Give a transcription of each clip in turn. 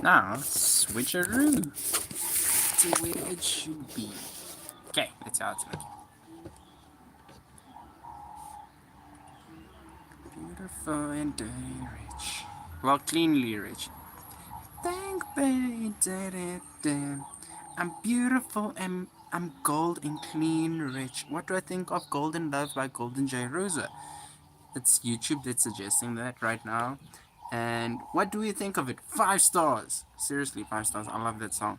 Now, switcheroo to where it should be. Okay, let's see how it's looking. Beautiful and dirty rich. Well, cleanly rich. Thank me, I'm beautiful and I'm gold and clean rich. What do I think of Golden Love by GoldenJRosa? It's YouTube that's suggesting that right now. And what do we think of it? 5 stars. Seriously, 5 stars. I love that song.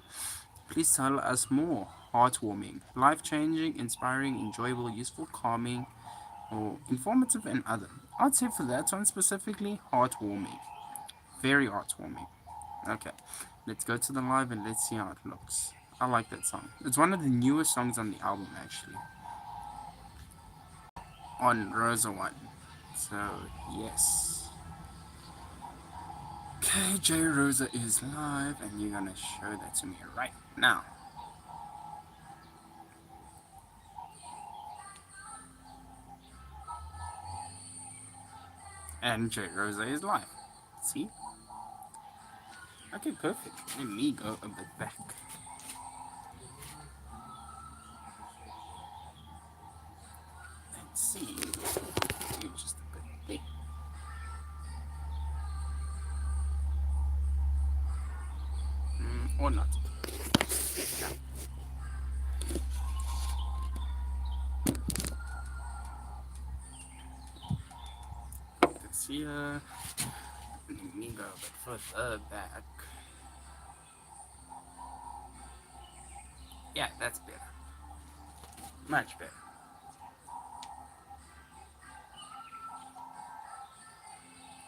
Please tell us more. Heartwarming, life-changing, inspiring, enjoyable, useful, calming, or informative and other. I'd say for that one specifically, heartwarming. Very heartwarming. Okay, let's go to the live and let's see how it looks. I like that song. It's one of the newest songs on the album actually. On Rosa one. So yes. Okay, J Rosa is live and you're gonna show that to me right now. And J Rosa is live. See? Okay, perfect. Let me go a bit back. Let's see. Do just a bit there. Or not. Let's see. Let me go a bit further back. Yeah, that's better. Much better.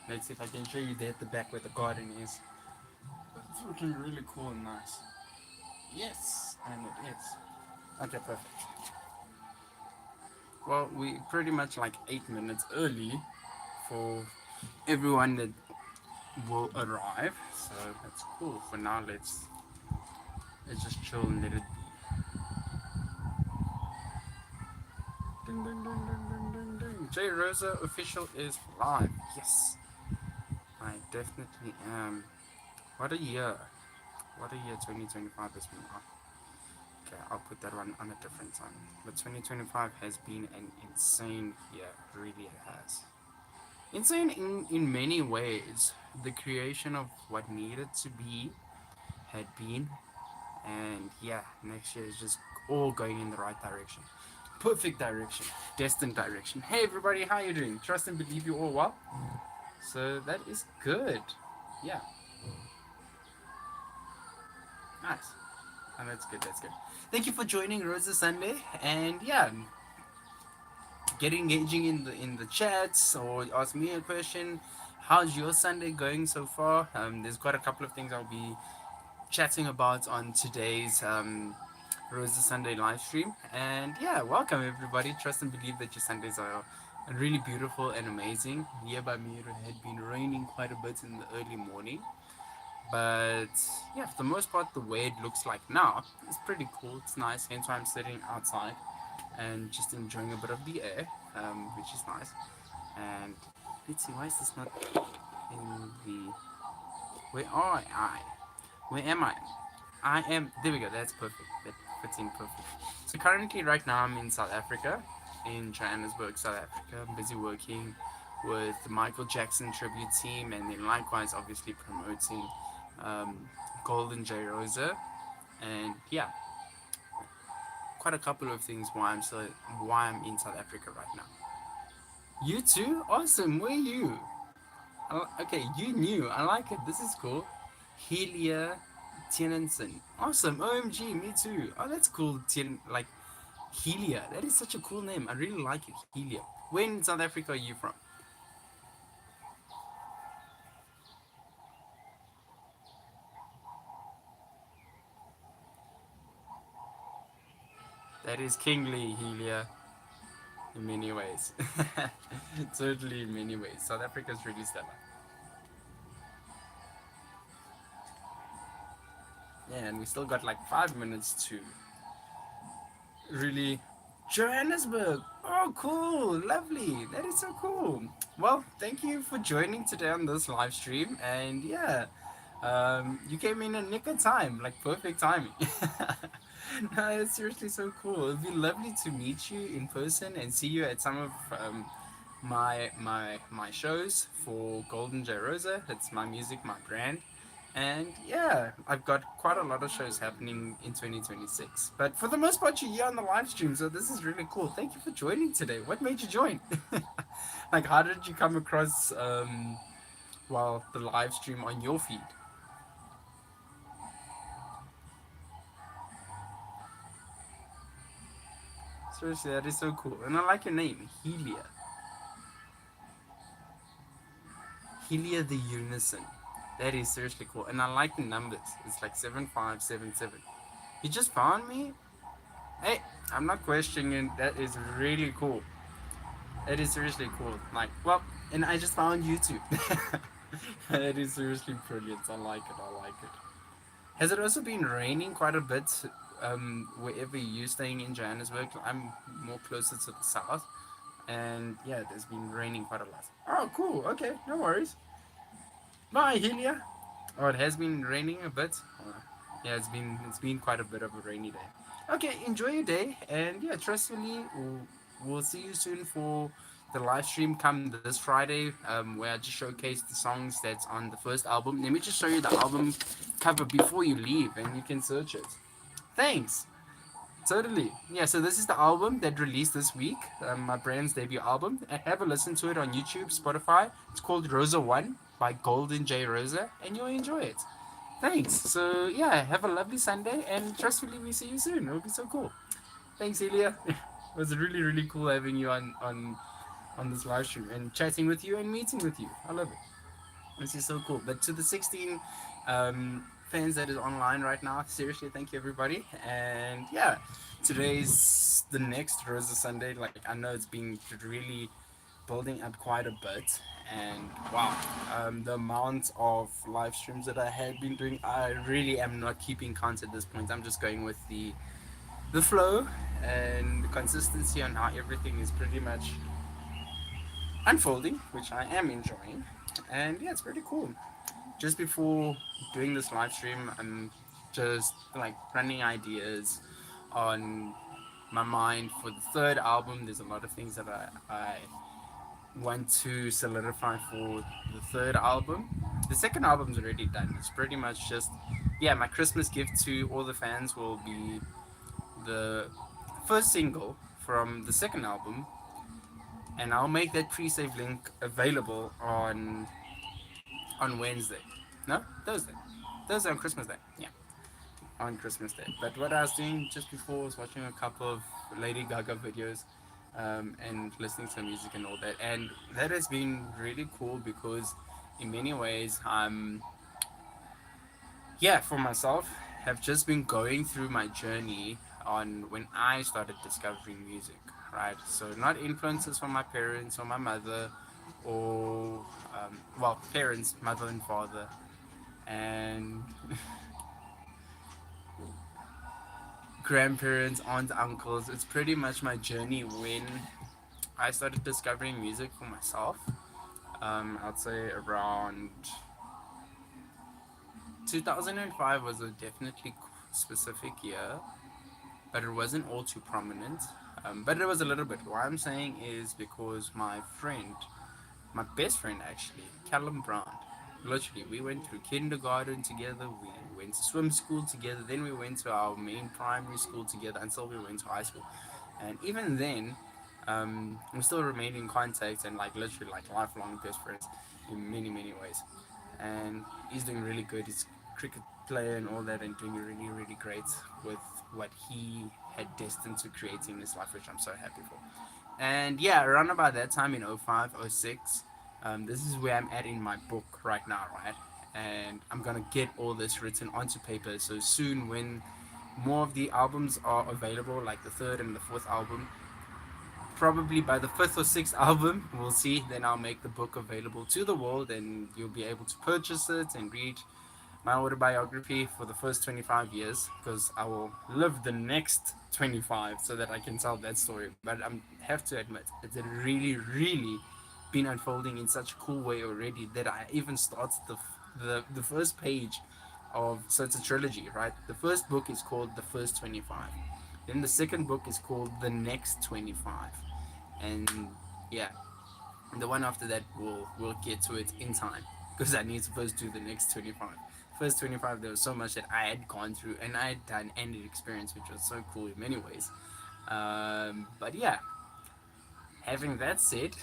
Let's see if I can show you there at the back where the garden is. It's looking really cool and nice. Yes, and it is. Okay, perfect. Well, we pretty much like 8 minutes early for everyone that will arrive. So that's cool. For now, let's just chill and let it be. Ding, ding, ding, ding, ding, ding, ding. J Rosa official is live. Yes, I definitely am. What a year! What a year 2025 has been. Okay, I'll put that one on a different time. But 2025 has been an insane year. Really, it has. Insane in many ways. The creation of what needed to be had been, and yeah, next year is just all going in the right direction. Perfect direction, destined direction. Hey everybody, how you doing? Trust and believe you all well. So that is good. Yeah, nice. Oh, that's good. That's good. Thank you for joining Rosa Sunday, and yeah, get engaging in the chats or ask me a question. How's your Sunday going so far? There's quite a couple of things I'll be chatting about on today's Rosa Sunday live stream. And yeah, welcome everybody. Trust and believe that your Sundays are really beautiful and amazing. Here by me, it had been raining quite a bit in the early morning. But yeah, for the most part, the way it looks like now is pretty cool. It's nice, hence why I'm sitting outside and just enjoying a bit of the air, which is nice. And let's see, why is this not in the... Where are I? Where am I? I am... There we go, that's perfect. That fits in perfect. So currently, right now, I'm in South Africa, in Johannesburg, South Africa. I'm busy working with the Michael Jackson tribute team, and then likewise, obviously, promoting GoldenJRosa. And yeah, quite a couple of things why I'm in South Africa right now. You too? Awesome. Where are you? Okay, you knew. I like it. This is cool. Helia Tienenson. Awesome. OMG, me too. Oh, that's cool. Like Helia. That is such a cool name. I really like it. Helia. Where in South Africa are you from? That is kingly, Helia. In many ways. Totally in many ways. South Africa is really stellar. Yeah, and we still got like 5 minutes to really... Johannesburg. Oh, cool. Lovely. That is so cool. Well, thank you for joining today on this live stream. And yeah, You came in a nick of time, like perfect timing. No, it's seriously so cool. It'd be lovely to meet you in person and see you at some of my shows for GoldenJRosa. It's my music, my brand. And yeah, I've got quite a lot of shows happening in 2026. But for the most part, you're here on the live stream, so this is really cool. Thank you for joining today. What made you join? Like, how did you come across well the live stream on your feed? Seriously, that is so cool. And I like your name, Helia. Helia the Unison. That is seriously cool. And I like the numbers. It's like 7577. You just found me? Hey, I'm not questioning. That is really cool. That is seriously cool. Like, well, and I just found YouTube. That is seriously brilliant. I like it. I like it. Has it also been raining quite a bit wherever you're staying in Johannesburg? I'm more closer to the south. And yeah, there's been raining quite a lot. Oh, cool. Okay, no worries. Bye, Helia. Oh, it has been raining a bit. Yeah, it's been quite a bit of a rainy day. Okay, enjoy your day, and yeah, trustfully, we'll see you soon for the live stream come this Friday, where I just showcase the songs that's on the first album. Let me just show you the album cover before you leave, and you can search it. Thanks. Totally. Yeah, so this is the album that released this week, my brand's debut album. Have a listen to it on YouTube, Spotify. It's called Rosa One by GoldenJRosa, and you'll enjoy it. Thanks. So, yeah, have a lovely Sunday, and trustfully, we see you soon. It'll be so cool. Thanks, Ilya. It was really, really cool having you on this live stream and chatting with you and meeting with you. I love it. This is so cool. But to the 16 fans that is online right now, seriously, thank you everybody. And yeah, today's the next Rosa Sunday. Like I know it's been really building up quite a bit. And wow, the amount of live streams that I had been doing, I really am not keeping count at this point. I'm just going with the flow and the consistency on how everything is pretty much unfolding, which I am enjoying. And yeah, it's pretty cool. Just before doing this live stream, I'm just like running ideas on my mind for the third album. There's a lot of things that I want to solidify for the third album. The second album's already done. It's pretty much just, yeah, my Christmas gift to all the fans will be the first single from the second album, and I'll make that pre-save link available on Wednesday. No, Thursday. Thursday on Christmas Day. Yeah, on Christmas Day. But what I was doing just before was watching a couple of Lady Gaga videos, and listening to music and all that. And that has been really cool because, in many ways, yeah, for myself, have just been going through my journey on when I started discovering music, right? So not influences from my parents or my mother, or well, parents, mother and father, and grandparents, aunts, uncles. It's pretty much my journey when I started discovering music for myself. I'd say around 2005 was a definitely specific year, but it wasn't all too prominent. But it was a little bit. What I'm saying is because my friend, my best friend actually, Callum Brown, literally, we went through kindergarten together, we went to swim school together, then we went to our main primary school together until we went to high school. And even then, we still remained in contact and like literally like lifelong best friends in many, many ways. And he's doing really good. He's a cricket player and all that, and doing really, really great with what he had destined to create in his life, which I'm so happy for. And yeah, around about that time in 05, 06, this is where I'm at in my book right now, right? And I'm gonna get all this written onto paper. So soon, when more of the albums are available, like the third and the fourth album, probably by the fifth or sixth album, we'll see. Then I'll make the book available to the world, and you'll be able to purchase it and read my autobiography for the first 25 years, because I will live the next 25 so that I can tell that story. But I have to admit, it's really, really been unfolding in such a cool way already that I even started the first page of, so it's a trilogy, right? The first book is called The First 25. Then the second book is called The Next 25. And yeah, the one after that we'll get to it in time because I need to first do the next 25. First 25, there was so much that I had gone through and I had done and experienced, which was so cool in many ways. But yeah, having that said,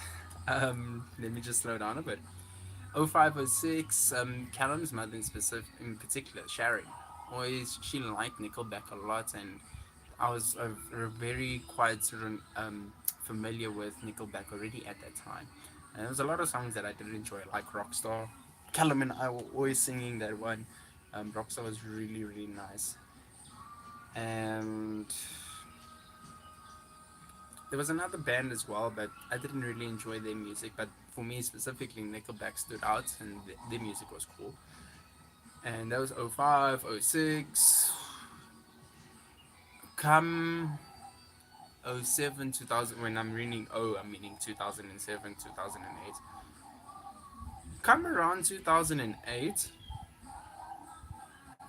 let me just slow down a bit. 0506, Callum's mother in particular, Sharon, always she liked Nickelback a lot, and I was very quite familiar with Nickelback already at that time. And there was a lot of songs that I did enjoy, like Rockstar. Callum and I were always singing that one. Rockstar was really, really nice. And there was another band as well, but I didn't really enjoy their music. But for me specifically, Nickelback stood out, and their music was cool. And that was 05, 06. Come 07, 2000. When I'm reading I'm meaning 2007, 2008. Come around 2008,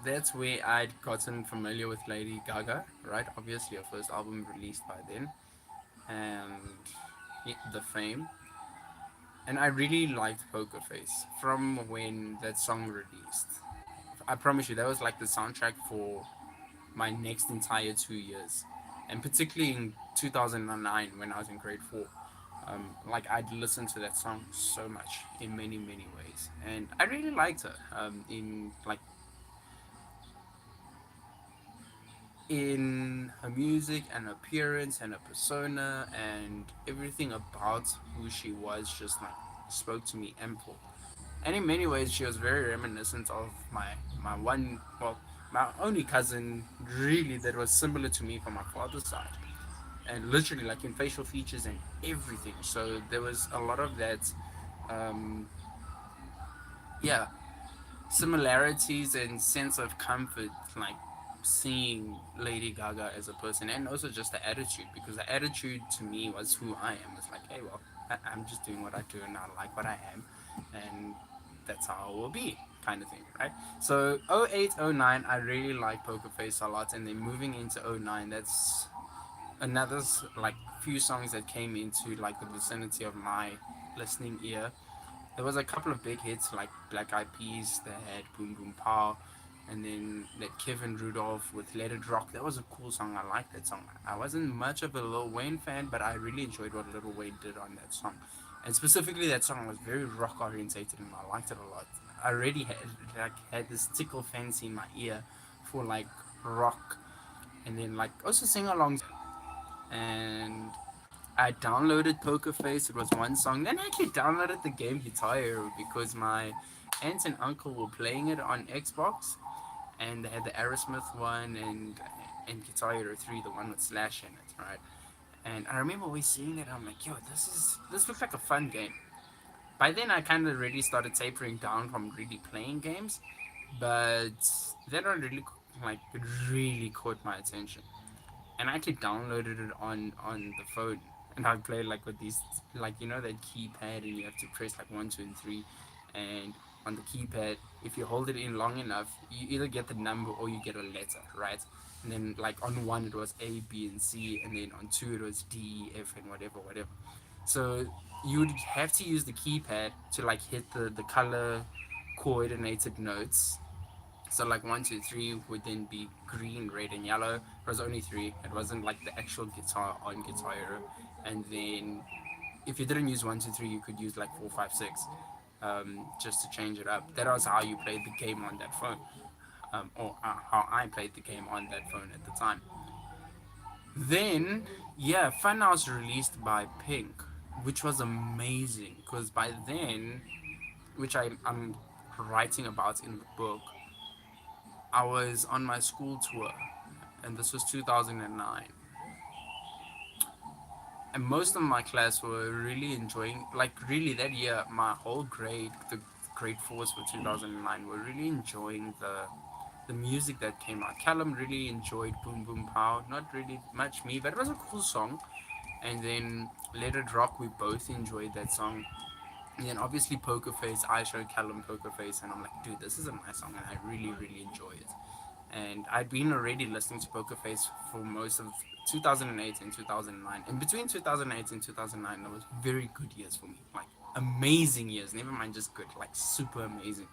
that's where I'd gotten familiar with Lady Gaga, right? Obviously, her first album released by then, and The Fame. And I really liked Poker Face from when that song released. I promise you, that was like the soundtrack for my next entire 2 years. And particularly in 2009 when I was in grade 4. Like I'd listen to that song so much in many many ways, and I really liked her in like in her music and appearance and her persona and everything about who she was just like spoke to me ample. And in many ways she was very reminiscent of my one, well, my only cousin really that was similar to me from my father's side, and literally like in facial features and everything. So there was a lot of that, um, yeah, similarities and sense of comfort, like seeing Lady Gaga as a person, and also just the attitude, because the attitude to me was who I am. It's like, hey, well, I'm just doing what I do and I like what I am, and that's how it will be, kind of thing, right? So 08, 09, I really like Poker Face a lot, and then moving into 09, that's another like few songs that came into like the vicinity of my listening ear. There was a couple of big hits like Black Eyed Peas. They had Boom Boom Pow, and then that Kevin Rudolph with Let It Rock. That was a cool song. I liked that song. I wasn't much of a Lil Wayne fan, but I really enjoyed what Lil Wayne did on that song. And specifically, that song was very rock orientated, and I liked it a lot. I already had this tickle fancy in my ear for like rock, and then like also sing alongs. And I downloaded Poker Face. It was one song. Then I actually downloaded the game Guitar Hero because my aunt and uncle were playing it on Xbox, and they had the Aerosmith one and Guitar Hero 3, the one with Slash in it, right? And I remember always seeing it. I'm like, yo, this looks like a fun game. By then, I kind of really started tapering down from really playing games, but that one like really caught my attention, and I actually downloaded it on the phone, and I played like with these, like, you know, that keypad, and you have to press like one, two, and three, and on the keypad, if you hold it in long enough, you either get the number or you get a letter, right? And then like on one it was A, B, and C, and then on two it was D, E, F, and whatever, whatever. So you would have to use the keypad to like hit the color coordinated notes. So like one, two, three would then be green, red, and yellow. It was only three. It wasn't like the actual guitar on Guitar Hero. And then if you didn't use one, two, three, you could use like four, five, six, just to change it up. That was how you played the game on that phone, or how I played the game on that phone at the time. Then, yeah, Fun House released by Pink, which was amazing because by then, which I'm writing about in the book, I was on my school tour, and this was 2009. And most of my class were really enjoying, like, really that year, my whole grade, the grade fours for 2009, were really enjoying the music that came out. Callum really enjoyed Boom Boom Pow, not really much me, but it was a cool song. And then Let It Rock, we both enjoyed that song. And then obviously Poker Face, I showed Callum Poker Face, and I'm like, dude, this is a nice song, and I really, really enjoy it. And I'd been already listening to Poker Face for most of 2008 and 2009. And between 2008 and 2009, there was very good years for me, like amazing years. Never mind just good, like super amazing.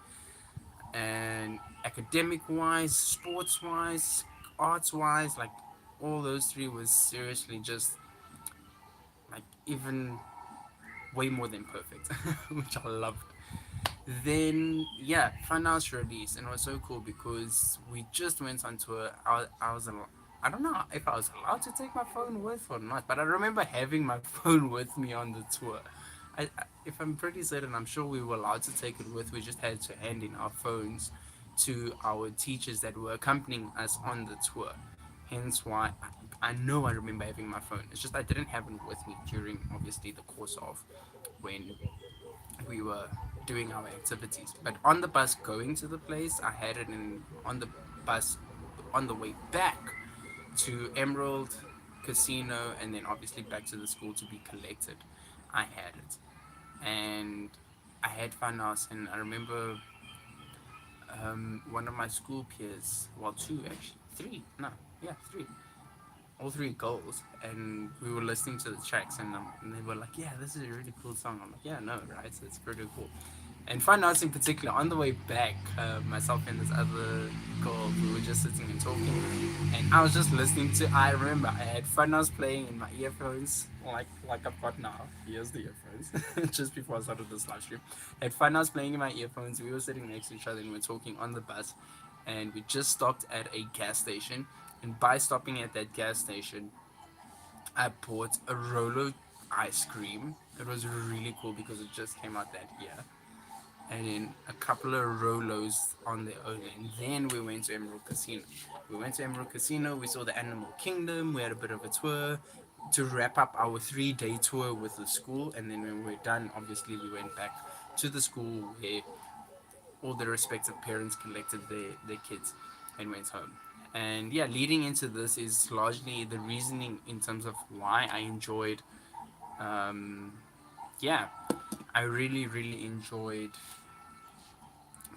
And academic wise, sports wise, arts wise, like all those three was seriously just like even way more than perfect, which I loved. Then yeah, Funhouse released, and it was so cool because we just went on tour. I was I don't know if I was allowed to take my phone with or not, but I remember having my phone with me on the tour. If I'm pretty certain, I'm sure we were allowed to take it with. We just had to hand in our phones to our teachers that were accompanying us on the tour. Hence why I know I remember having my phone. It's just I didn't have it with me during obviously the course of when we were doing our activities. But on the bus going to the place, I had it in on the bus on the way back to Emerald Casino, and then obviously back to the school to be collected. I had it, and I had fun house, and I remember one of my school peers, well, two actually, three, no, yeah, three, all three girls, and we were listening to the tracks, and they were like, "Yeah, this is a really cool song." I'm like, "Yeah, no, right? So it's pretty cool." And Fun House in particular, on the way back, myself and this other girl, we were just sitting and talking, and I was just listening to. I remember I had Fun House playing in my earphones, like I've got now. Here's the earphones. Just before I started this live stream, I had Fun House playing in my earphones. We were sitting next to each other and we were talking on the bus, and we just stopped at a gas station. And by stopping at that gas station, I bought a Rolo ice cream. It was really cool because it just came out that year, and then a couple of Rolos on their own. And then we went to Emerald Casino. We went to Emerald Casino, we saw the Animal Kingdom, we had a bit of a tour to wrap up our 3 day tour with the school. And then when we were done, obviously, we went back to the school where all the respective parents collected their kids and went home. And yeah, leading into this is largely the reasoning in terms of why I enjoyed, um, yeah, I really, really enjoyed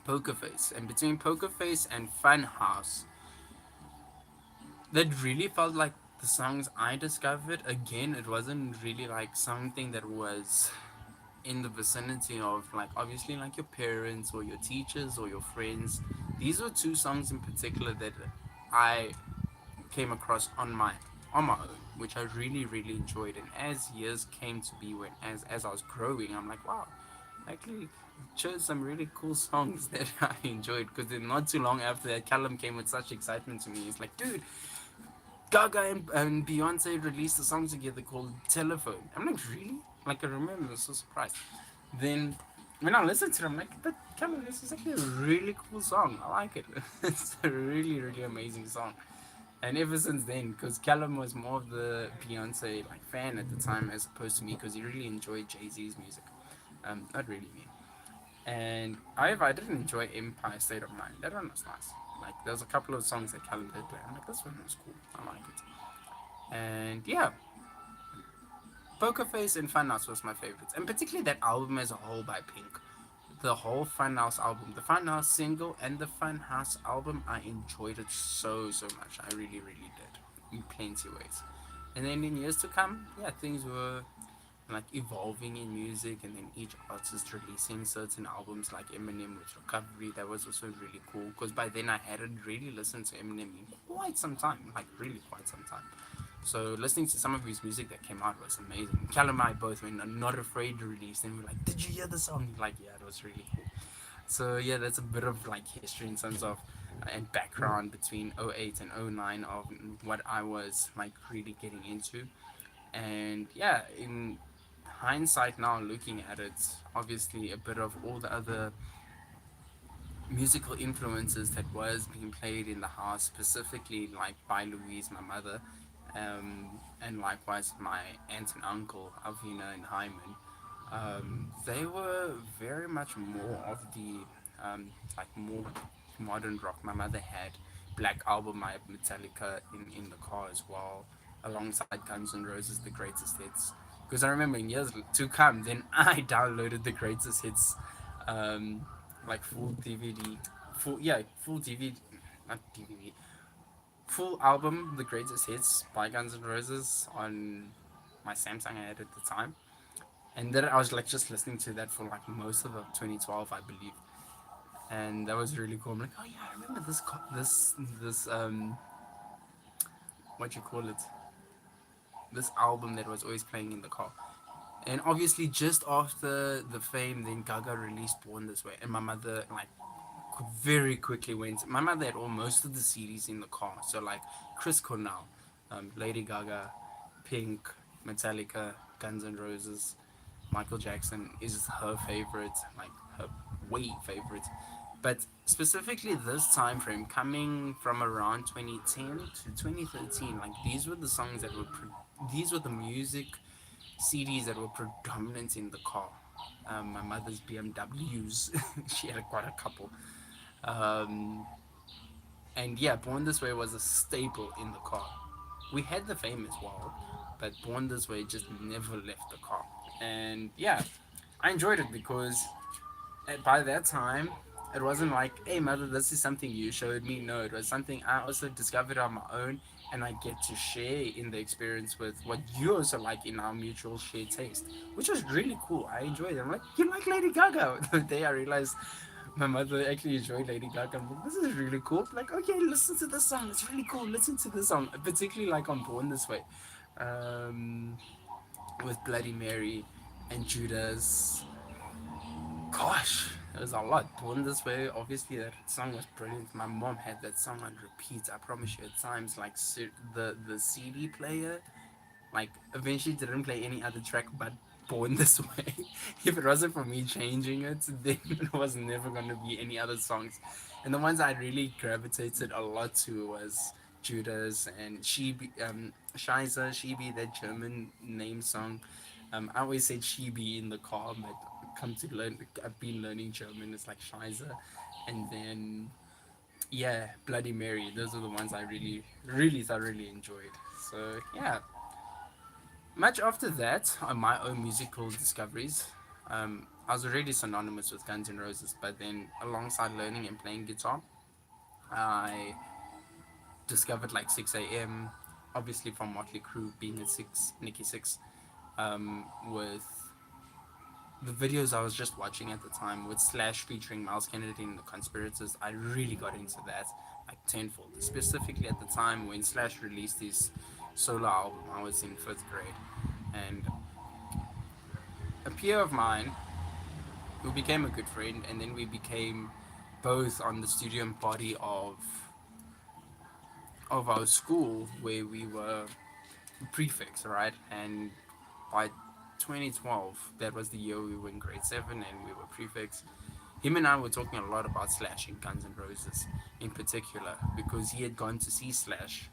Poker Face. And between Poker Face and Funhouse, that really felt like the songs I discovered. Again, it wasn't really like something that was in the vicinity of like obviously like your parents or your teachers or your friends. These were two songs in particular that I came across on my own, which I really really enjoyed. And as years came to be, when as I was growing, I'm like, wow, I actually chose some really cool songs that I enjoyed. Because then not too long after that, Callum came with such excitement to me. He's like, dude, Gaga and Beyonce released a song together called Telephone. I'm like, really? Like, I remember, I was so surprised. Then when I listened to it, I'm like, but Callum, this is actually a really cool song. I like it. It's a really, really amazing song. And ever since then, because Callum was more of the Beyonce like fan at the time as opposed to me, because he really enjoyed Jay Z's music. Not really me. And however, I didn't enjoy Empire State of Mind. That one was nice. Like there was a couple of songs that Callum did play. I'm like, this one was cool. I like it. And yeah, Poker Face and Funhouse was my favorites, and particularly that album as a whole by Pink. The whole Funhouse album, the Funhouse single and the Funhouse album, I enjoyed it so much. I really really did in plenty of ways. And then in years to come, yeah, things were like evolving in music, and then each artist releasing certain albums like Eminem with Recovery. That was also really cool because by then I hadn't really listened to Eminem in quite some time, like really quite some time. So listening to some of his music that came out was amazing. Callum and I both went Not Afraid to release, and we were like, "Did you hear the song?" Like, yeah, it was really cool. So yeah, that's a bit of like history in terms of and background between '08 and '09 of what I was like really getting into. And yeah, in hindsight now looking at it, obviously a bit of all the other musical influences that was being played in the house, specifically like by Louise, my mother, and likewise my aunt and uncle, Alvina and Hyman. They were very much more of the like more modern rock. My mother had Black Album by Metallica in the car as well, alongside Guns N' Roses, The Greatest Hits. Because I remember in years to come, then I downloaded the greatest hits, um, like full DVD, full DVD, not DVD, full album, the greatest hits by Guns N' Roses on my Samsung I had at the time, and then I was like just listening to that for like most of 2012, I believe, and that was really cool. I'm like, oh yeah, I remember this what you call it, this album that was always playing in the car. And obviously, just after the fame, then Gaga released Born This Way, and my mother like very quickly went. My mother had all most of the CDs in the car, so like Chris Cornell, Lady Gaga, Pink, Metallica, Guns N' Roses, Michael Jackson is her favorite, like her way favorite. But specifically this time frame, coming from around 2010 to 2013, like these were the songs that were, these were the music CDs that were predominant in the car. My mother's BMWs, she had quite a couple. Um, and yeah, Born This Way was a staple in the car. We had the fame as well, but Born This Way just never left the car. And yeah, I enjoyed it because by that time, it wasn't like, hey, mother, this is something you showed me. No, it was something I also discovered on my own, and I get to share in the experience with what you also like in our mutual shared taste, which was really cool. I enjoyed it. I'm like, you like Lady Gaga? The day I realized my mother actually enjoyed Lady Gaga, I'm like, this is really cool. Like, okay, listen to this song. It's really cool. Listen to this song, particularly like on Born This Way, um, with Bloody Mary and Judas. Gosh, it was a lot. Born This Way, obviously, that song was brilliant. My mom had that song on repeat. I promise you, at times, like the CD player, like eventually didn't play any other track but Born This Way. If it wasn't for me changing it, then it was never gonna be any other songs. And the ones I really gravitated a lot to was Judas and Scheiße, Shibi, that German name song. I always said Shibi in the car, but come to learn, I've been learning German. It's like Scheiße, and then yeah, Bloody Mary. Those are the ones I really, really thoroughly enjoyed. So yeah, much after that, on my own musical discoveries, I was already synonymous with Guns N' Roses, but then alongside learning and playing guitar, I discovered like 6 a.m., obviously from Motley Crue being at 6, Nikki 6, with the videos I was just watching at the time with Slash featuring Miles Kennedy and the Conspirators. I really got into that like tenfold, specifically at the time when Slash released his solo album. I was in 5th grade, and a peer of mine who became a good friend, and then we became both on the student body of our school where we were prefects, right? And by 2012, that was the year we were in grade 7 and we were prefects. Him and I were talking a lot about Slash and Guns N' Roses in particular because he had gone to see Slash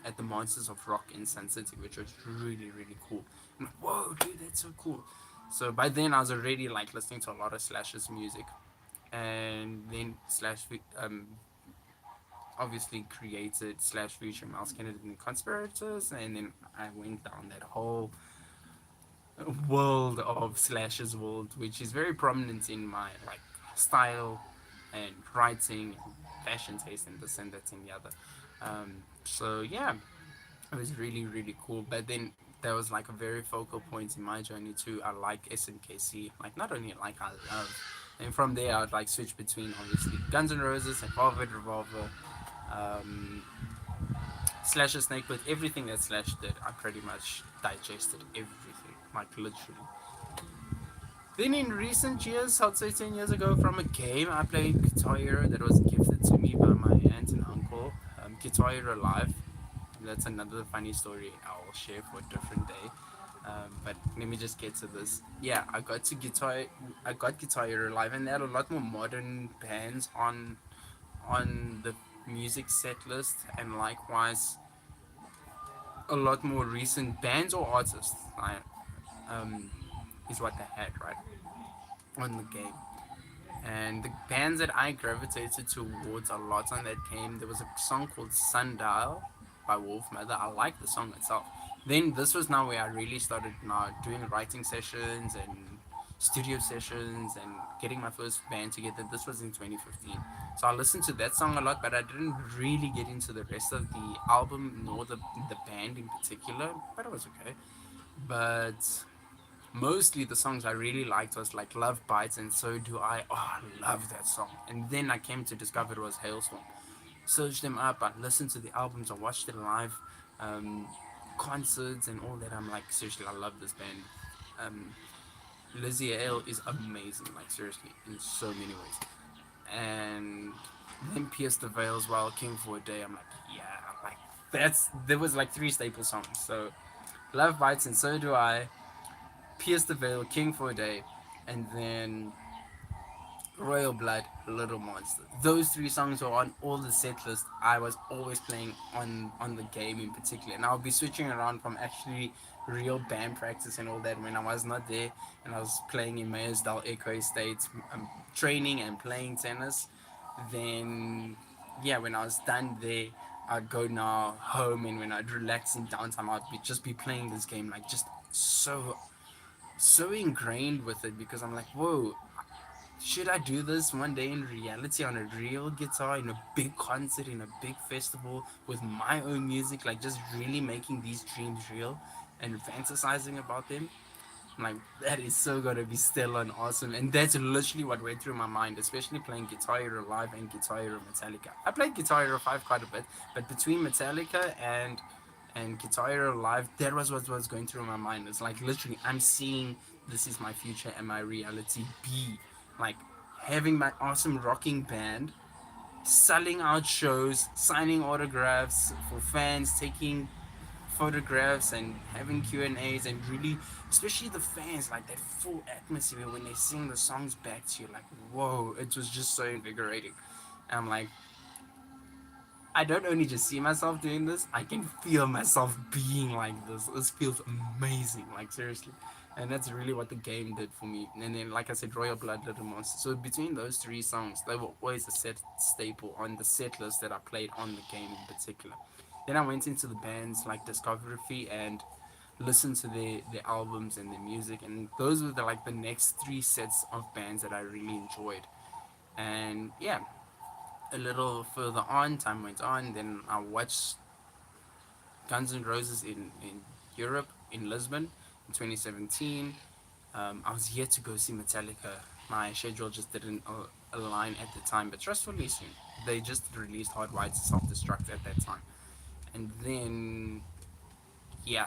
at the Monsters of Rock in Sun City, which was really, really cool. I'm like, whoa, dude, that's so cool. So by then, I was already like listening to a lot of Slash's music, and then Slash obviously created Slash featuring Miles Kennedy and the Conspirators, and then I went down that whole world of Slash's world, which is very prominent in my like style and writing and fashion taste and this and that and the other. So yeah, it was really really cool. But then there was like a very focal point in my journey too. I like SMKC, like not only like I love, and from there I'd like switch between obviously Guns N' Roses and Velvet Revolver, um, Slash's Snake, but everything that Slash did, I pretty much digested everything, like literally. Then in recent years, I'd say 10 years ago, from a game, I played Guitar Hero that was gifted to me by my aunt and uncle. Guitar Hero Live. That's another funny story I'll share for a different day. But let me just get to this. Yeah, I got Guitar Hero Live, and they had a lot more modern bands on the music set list, and likewise a lot more recent bands or artists. Um, is what they had right on the game. And the bands that I gravitated towards a lot on that game, there was a song called Sundial, by Wolf Mother. I like the song itself. Then this was now where I really started now doing writing sessions and studio sessions and getting my first band together. This was in 2015. So I listened to that song a lot, but I didn't really get into the rest of the album nor the band in particular. But it was okay. But mostly the songs I really liked was like Love Bites and So Do I. Oh, I love that song. And then I came to discover it was Hailstorm. Searched them up, I listened to the albums, I watched their live um, concerts and all that. I'm like, seriously, I love this band. Um, Lizzie Ale is amazing, like seriously, in so many ways. And then Pierce the Veil as well, King for a Day. I'm like, yeah, like there was like three staple songs. So Love Bites and So Do I, Pierce the Veil, King for a Day, and then Royal Blood, Little Monster. Those three songs were on all the set list. I was always playing on the game in particular, and I'll be switching around from actually real band practice and all that when I was not there, and I was playing in Mayorsdale Echo Estates, training and playing tennis. Then, yeah, when I was done there, I'd go now home, and when I'd relax in downtime, just be playing this game like just so ingrained with it because I'm like, whoa, should I do this one day in reality on a real guitar in a big concert in a big festival with my own music, like just really making these dreams real and fantasizing about them? I'm like, that is so gonna be stellar and awesome. And that's literally what went through my mind, especially playing Guitar Hero Live and Guitar Hero Metallica. I played Guitar Hero 5 quite a bit, but between Metallica and Guitar Hero Live, that was what was going through my mind. It's like literally I'm seeing this is my future and my reality be like having my awesome rocking band, selling out shows, signing autographs for fans, taking photographs and having Q&As and really, especially the fans, like that full atmosphere when they sing the songs back to you, like whoa, it was just so invigorating. And I'm like, I don't only just see myself doing this, I can feel myself being like this. This feels amazing, like seriously. And that's really what the game did for me. And then, like I said, Royal Blood, Little Monster. So between those three songs, they were always a set staple on the set list that I played on the game in particular. Then I went into the band's like discography and listened to their albums and their music, and those were like the next three sets of bands that I really enjoyed. And yeah, a little further on, time went on. Then I watched Guns N' Roses in Europe, in Lisbon, in 2017. I was yet to go see Metallica. My schedule just didn't align at the time, but trustfully soon. They just released Hard White to Self Destruct at that time. And then, yeah,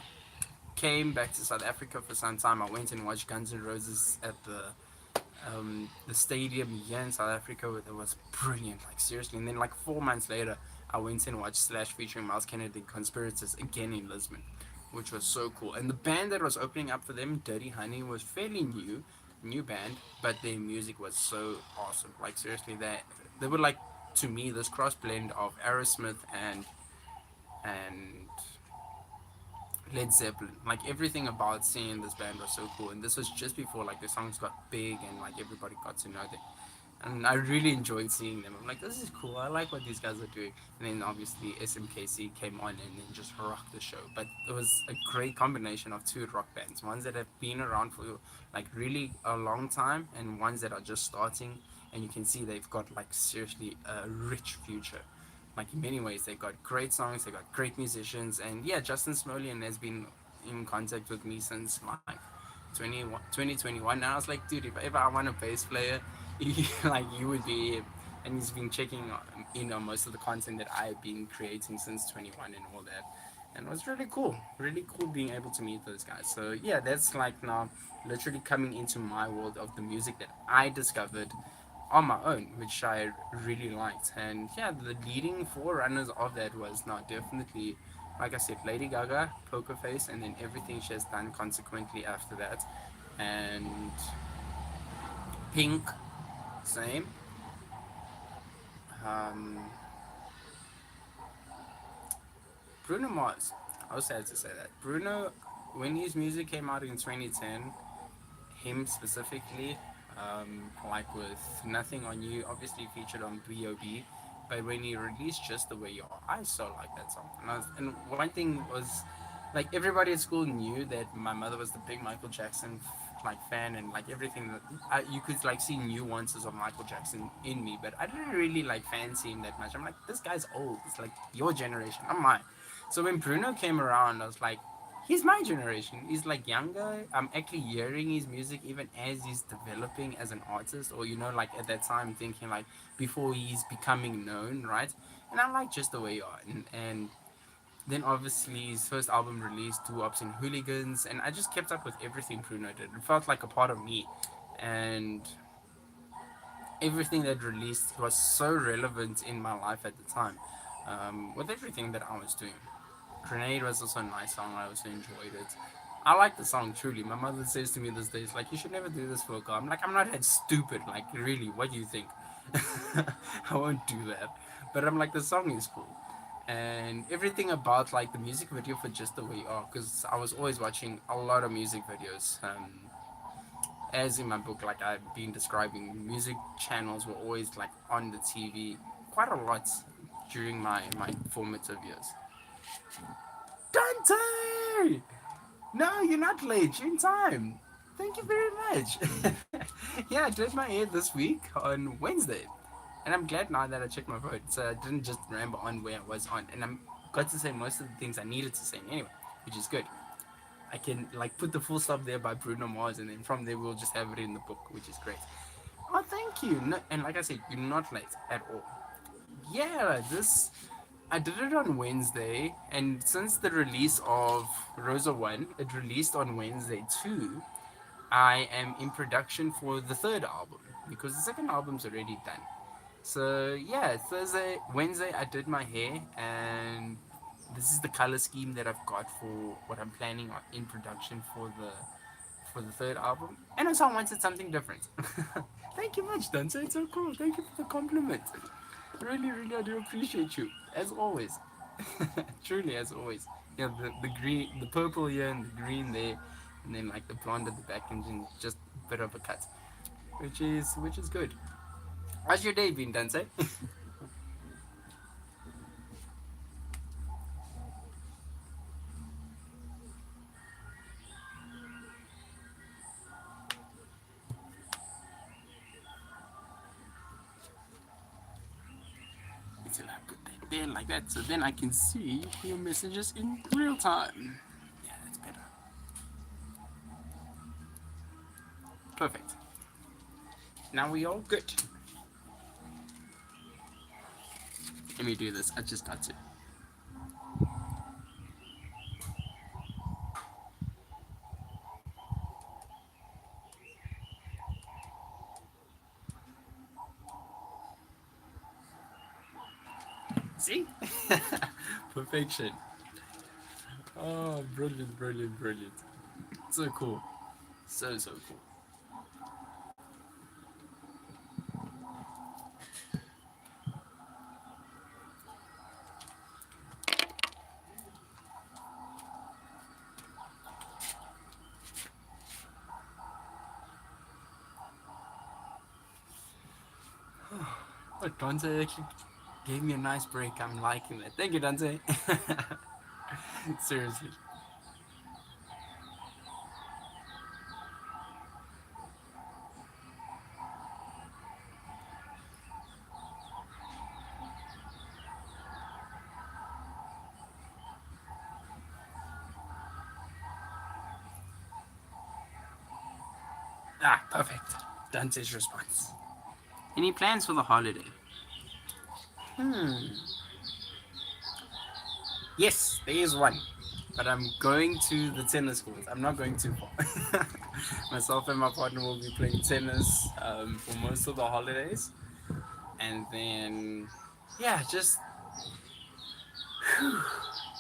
came back to South Africa for some time. I went and watched Guns N' Roses at the stadium here in South Africa. It was brilliant, like seriously. And then like 4 months later, I went and watched Slash featuring Miles Kennedy Conspirators again in Lisbon, which was so cool. And the band that was opening up for them, Dirty Honey, was fairly new band, but their music was so awesome. Like seriously, they were like, to me, this cross blend of Aerosmith and Led Zeppelin. Like everything about seeing this band was so cool, and this was just before like the songs got big and like everybody got to know them. And I really enjoyed seeing them. I'm like, this is cool. I like what these guys are doing. And then obviously SMKC came on and then just rocked the show. But it was a great combination of two rock bands, ones that have been around for like really a long time, and ones that are just starting. And you can see they've got like seriously a rich future. Like in many ways, they got great songs, they got great musicians, and yeah, Justin Smolian has been in contact with me since like 2021 now. I was like, dude, if ever I want a bass player, like you would be. And he's been checking most of the content that I've been creating since 21 and all that. And it was really cool being able to meet those guys. So yeah, that's like now literally coming into my world of the music that I discovered on my own, which I really liked. And yeah, the leading forerunners of that was now definitely, like I said, Lady Gaga, Poker Face, and then everything she has done consequently after that. And Pink, same. Um, Bruno Mars, I was sad to say that. Bruno, when his music came out in 2010, him specifically, like with Nothing on You, obviously featured on B.O.B. But when he released Just the Way You Are, I so like that song. And one thing was, like, everybody at school knew that my mother was the big Michael Jackson like fan, and like everything that you could like see nuances of Michael Jackson in me, but I didn't really like fancy him that much. I'm like, this guy's old. It's like your generation, not mine. So when Bruno came around, I was like, he's my generation. He's like younger. I'm actually hearing his music even as he's developing as an artist, or like at that time thinking like before he's becoming known, right? And I like Just the Way You Are, and then obviously his first album released, Two Ups and Hooligans, and I just kept up with everything Bruno did. It felt like a part of me, and everything that released was so relevant in my life at the time, with everything that I was doing. Grenade was also a nice song. I also enjoyed it. I like the song truly. My mother says to me these days, like, you should never do this for a girl. I'm like, I'm not that stupid. Like, really, what do you think? I won't do that. But I'm like, the song is cool. And everything about like the music video for Just the Way You Are, because I was always watching a lot of music videos. As in my book, like I've been describing, music channels were always like on the TV quite a lot during my formative years. Dante! No, you're not late. You're in time. Thank you very much. Yeah, I did my hair this week on Wednesday. And I'm glad now that I checked my phone. So I didn't just remember on where I was on. And I'm got to say most of the things I needed to say anyway, which is good. I can like put the full stop there by Bruno Mars, and then from there we'll just have it in the book, which is great. Oh, thank you. No, and like I said, you're not late at all. Yeah, this I did it on Wednesday, and since the release of Rosa 1, it released on Wednesday too. I am in production for the third album because the second album's already done. So yeah, Wednesday, I did my hair, and this is the color scheme that I've got for what I'm planning on in production for the third album. And also, I wanted something different. Thank you much, Dante. It's so cool. Thank you for the compliment. Really, really, I do appreciate you as always. Truly, as always. Yeah, the green, the purple here, and the green there, and then like the blonde at the back, and then just a bit of a cut, which is good. How's your day been, Dante? Until I put that there like that, so then I can see your messages in real time. Yeah, that's better. Perfect. Now we all good. Let me do this. I just got to. See? Perfection. Oh, brilliant, brilliant, brilliant. So cool. So cool. Oh, Dante actually gave me a nice break. I'm liking that. Thank you, Dante. Seriously. Ah, perfect. Dante's response. Any plans for the holiday? Hmm. Yes, there is one. But I'm going to the tennis court. I'm not going too far. Myself and my partner will be playing tennis for most of the holidays. And then, yeah, just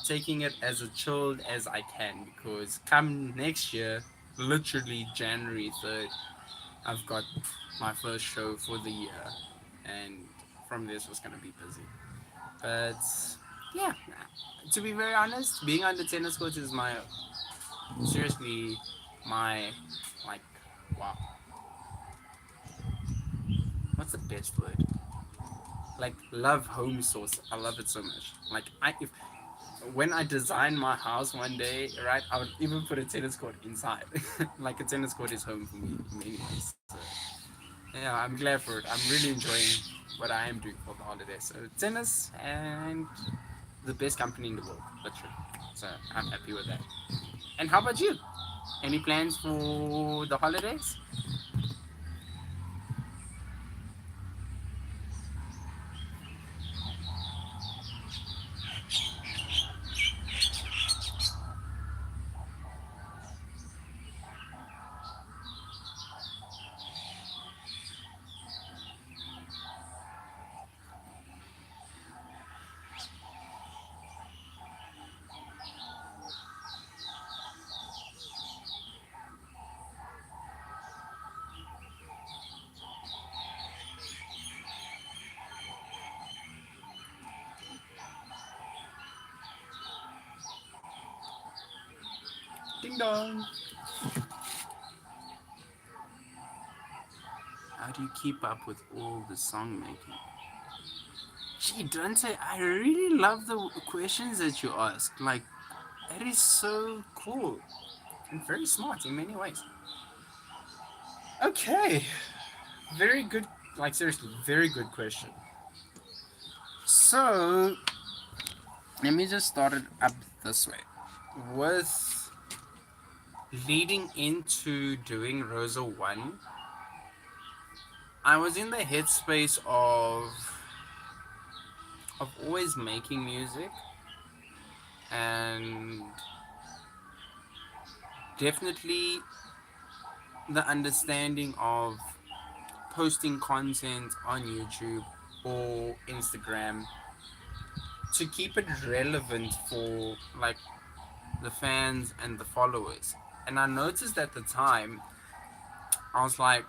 taking it as chilled as I can, because come next year, literally January 3rd, I've got my first show for the year. And from this was going to be busy. But yeah, to be very honest, being on the tennis court is my seriously my like wow. What's the best word? like love home sauce. I love it so much. Like I if when I design my house one day, right, I would even put a tennis court inside. Like a tennis court is home for me in many ways. So yeah, I'm glad for it. I'm really enjoying what I am doing for the holiday. So tennis and the best company in the world, literally. So I'm happy with that. And how about you? Any plans for the holidays? Ding dong. How do you keep up with all the song making? Gee, Dante, I really love the questions that you ask. Like, that is so cool and very smart in many ways. Okay, very good. Like, seriously, very good question. So, let me just start it up this way. With leading into doing Rosa 1, I was in the headspace of always making music and definitely the understanding of posting content on YouTube or Instagram to keep it relevant for like the fans and the followers. And I noticed at the time, I was like,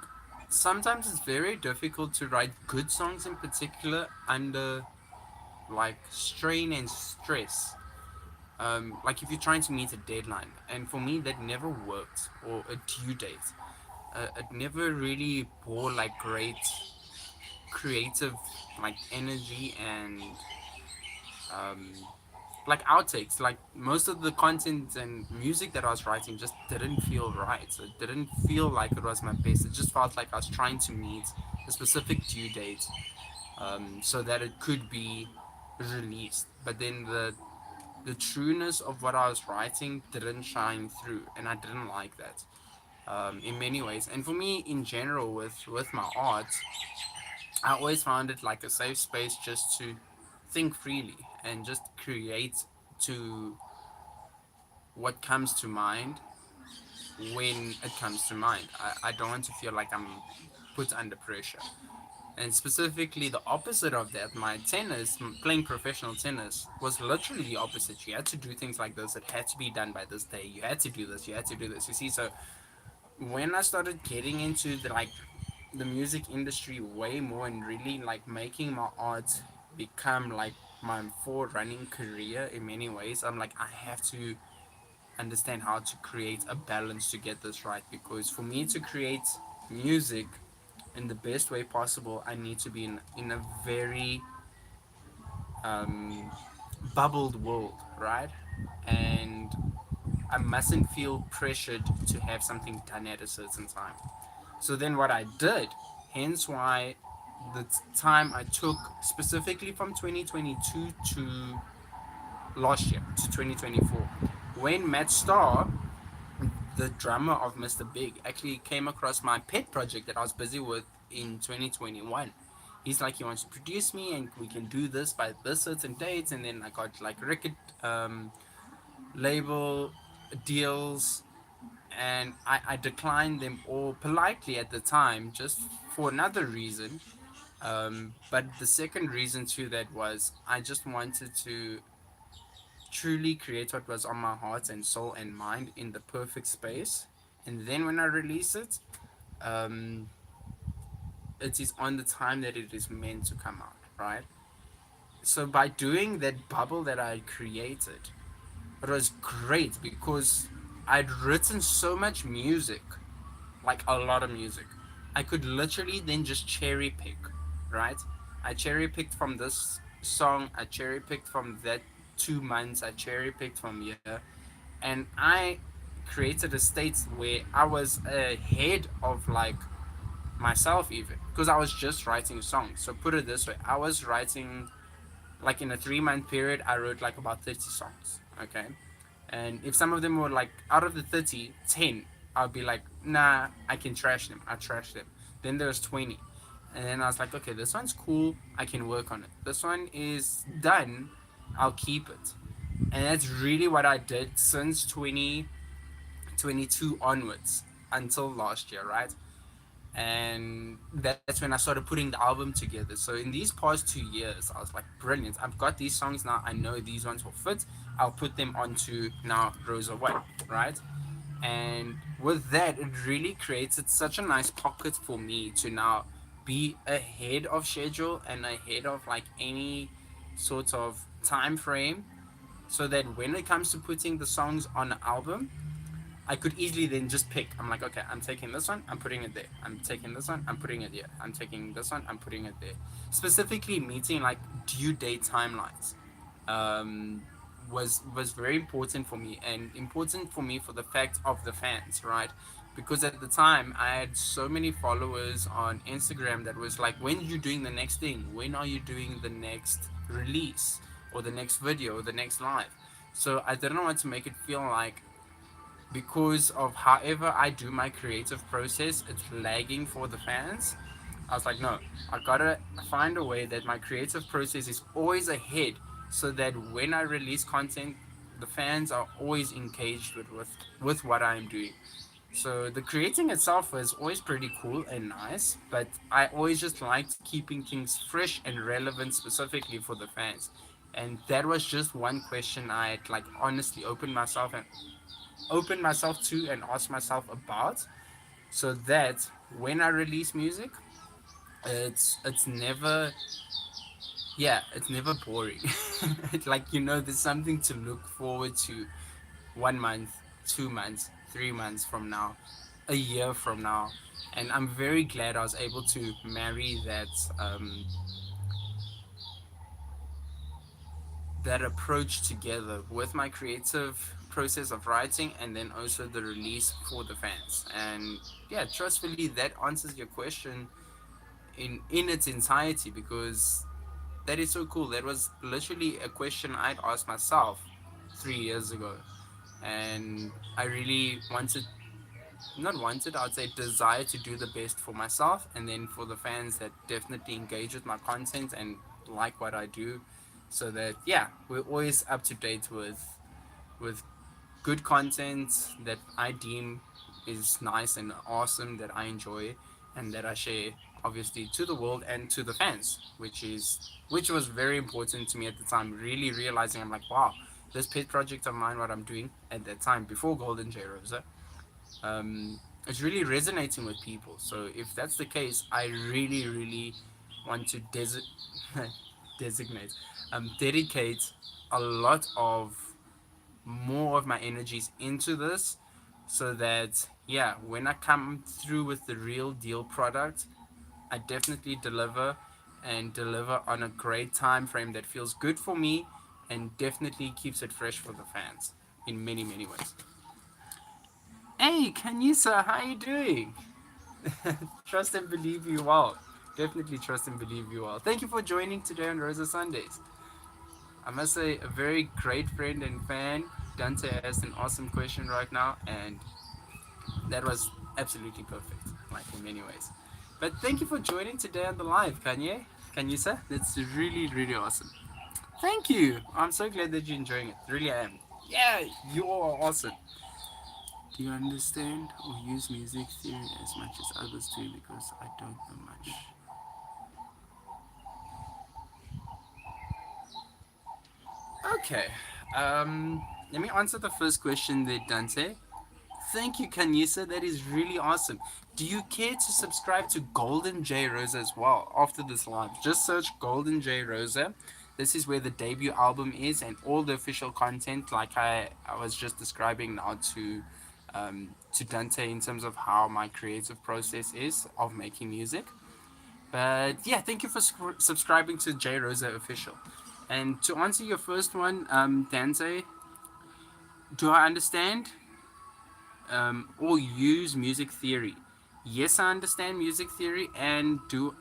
sometimes it's very difficult to write good songs in particular under like strain and stress. Like if you're trying to meet a deadline, and for me that never worked, or a due date. It never really bore like great creative like energy and um, like outtakes. Like most of the content and music that I was writing just didn't feel right. So it didn't feel like it was my best. It just felt like I was trying to meet a specific due date, so that it could be released. But then the trueness of what I was writing didn't shine through, and I didn't like that, in many ways. And for me, in general, with my art, I always found it like a safe space just to think freely and just create to what comes to mind when it comes to mind. I don't want to feel like I'm put under pressure. And specifically, the opposite of that, my tennis, playing professional tennis, was literally the opposite. You had to do things like this. It had to be done by this day. You had to do this. You had to do this. You see, so when I started getting into the music industry way more and really like making my art become like my forerunning career in many ways, I'm like, I have to understand how to create a balance to get this right, because for me to create music in the best way possible, I need to be in a very um, bubbled world, right? And I mustn't feel pressured to have something done at a certain time. So then what I did, hence why the time I took specifically from 2022 to last year to 2024, when Matt Starr, the drummer of Mr. Big, actually came across my pet project that I was busy with in 2021. He's like, he wants to produce me and we can do this by this certain dates. And then I got like record label deals, and I declined them all politely at the time, just for another reason. But the second reason to that was I just wanted to truly create what was on my heart and soul and mind in the perfect space. And then when I release it, um, it is on the time that it is meant to come out, right? So by doing that bubble that I created, it was great because I'd written so much music, like a lot of music. I could literally then just cherry pick, right? I cherry picked from this song, I cherry picked from that 2 months, I cherry picked from here, and I created a state where I was ahead of like myself even because I was just writing songs. So put it this way, I was writing like in a 3 month period, I wrote like about 30 songs. Okay. And if some of them were like out of the 30, 10, I'll be like, nah, I can trash them. I trash them. Then there's 20. And then I was like, okay, this one's cool. I can work on it. This one is done. I'll keep it. And that's really what I did since 2022 onwards until last year, right? And that's when I started putting the album together. So in these past 2 years, I was like, brilliant. I've got these songs now. I know these ones will fit. I'll put them onto now Rosa One, right? And with that, it really created such a nice pocket for me to now be ahead of schedule and ahead of like any sort of time frame, so that when it comes to putting the songs on an album, I could easily then just pick. I'm like, okay, I'm taking this one, I'm putting it there. I'm taking this one, I'm putting it here. I'm taking this one, I'm putting it there. Specifically, meeting like due date timelines um, was very important for me, and important for me for the fact of the fans, right? Because at the time I had so many followers on Instagram that was like, when are you doing the next thing? When are you doing the next release or the next video or the next live? So I didn't want to make it feel like because of however I do my creative process, it's lagging for the fans. I was like, no, I gotta find a way that my creative process is always ahead, so that when I release content, the fans are always engaged with what I'm doing. So the creating itself was always pretty cool and nice, but I always just liked keeping things fresh and relevant specifically for the fans. And that was just one question I had like honestly open myself to and ask myself about, so that when I release music, it's never, yeah, it's never boring. It's like, there's something to look forward to 1 month, 2 months, 3 months from now, a year from now. And I'm very glad I was able to marry that approach together with my creative process of writing, and then also the release for the fans. And yeah, trustfully, that answers your question in its entirety, because that is so cool. That was literally a question I'd asked myself 3 years ago, and I really wanted, not wanted, I'd say desire to do the best for myself, and then for the fans that definitely engage with my content and like what I do, so that yeah, we're always up to date with good content that I deem is nice and awesome, that I enjoy and that I share obviously to the world and to the fans, which was very important to me at the time. Really realizing, I'm like, wow, this pet project of mine, what I'm doing at that time before GoldenJRosa, it's really resonating with people. So if that's the case, I really, really want to designate, dedicate a lot of more of my energies into this, so that yeah, when I come through with the real deal product, I definitely deliver, and deliver on a great time frame that feels good for me, and definitely keeps it fresh for the fans in many, many ways. Hey, Kanisa, how you doing? Trust and believe you well. Definitely trust and believe you well. Thank you for joining today on Rosa Sundays. I must say, a very great friend and fan. Dante asked an awesome question right now, and that was absolutely perfect, like in many ways. But thank you for joining today on the live, Kanye. Kanyusa, that's really, really awesome. Thank you. I'm so glad that you're enjoying it. Really, I am. Yeah, you all are awesome. Do you understand or use music theory as much as others do? Because I don't know much. Okay. Let me answer the first question there, Dante. Thank you, Kanisa. That is really awesome. Do you care to subscribe to Golden J Rosa as well after this live? Just search Golden J Rosa. This is where the debut album is, and all the official content, like I was just describing now to Dante, in terms of how my creative process is of making music. But yeah, thank you for subscribing to J Rosa Official. And to answer your first one, Dante, do I understand or use music theory? Yes, I understand music theory and do.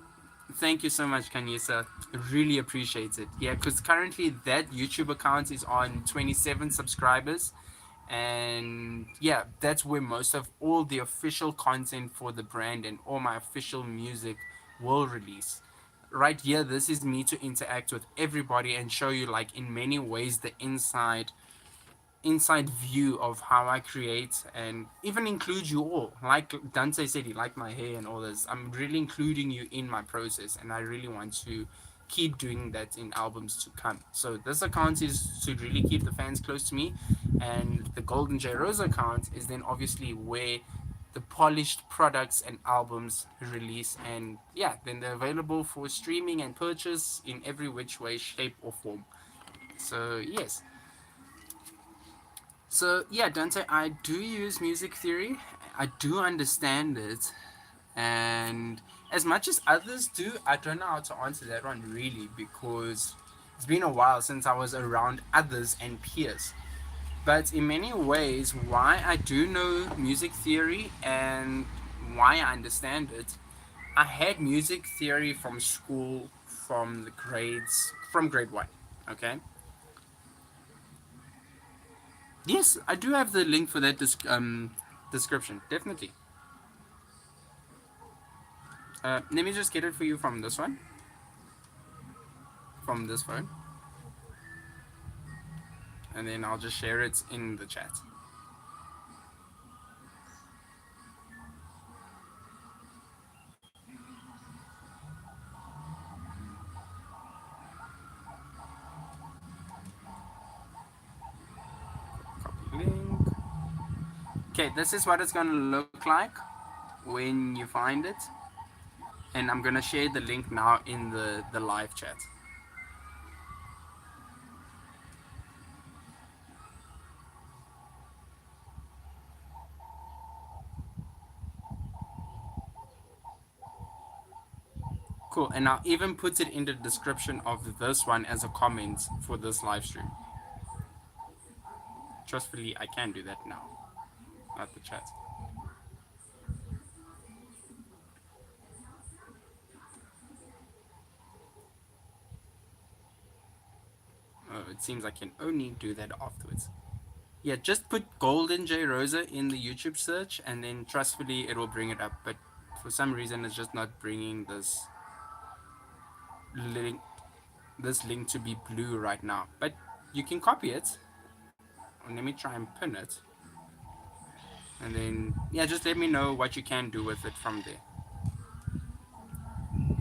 Thank you so much, Kanyesa. Really appreciate it. Yeah, because currently that YouTube account is on 27 subscribers. And yeah, that's where most of all the official content for the brand and all my official music will release. Right here, this is me to interact with everybody and show you, like, in many ways, the inside view of how I create and even include you all. Like Dante said, he liked my hair and all this. I'm really including you in my process, and I really want to keep doing that in albums to come. So this account is to really keep the fans close to me, and the Golden J Rose account is then obviously where the polished products and albums release, and yeah, then they're available for streaming and purchase in every which way, shape, or form. So yes, so yeah, Dante, I do use music theory. I do understand it, and as much as others do, I don't know how to answer that one really because it's been a while since I was around others and peers. But in many ways, why I do know music theory and why I understand it, I had music theory from school, from the grades, from grade one. Okay. Yes, I do have the link for that description. Definitely. Let me just get it for you from this one, from this phone, and then I'll just share it in the chat. Copy link. Okay, this is what it's gonna look like when you find it, and I'm gonna share the link now in the live chat. Cool, and I'll even put it in the description of this one as a comment for this live stream. Trustfully, I can do that now, not the chat. Oh, it seems I can only do that afterwards. Yeah, just put Golden J Rosa in the YouTube search, and then trustfully it will bring it up. But for some reason, it's just not bringing link, this link to be blue right now. But you can copy it. Let me try and pin it, and then yeah, just let me know what you can do with it from there.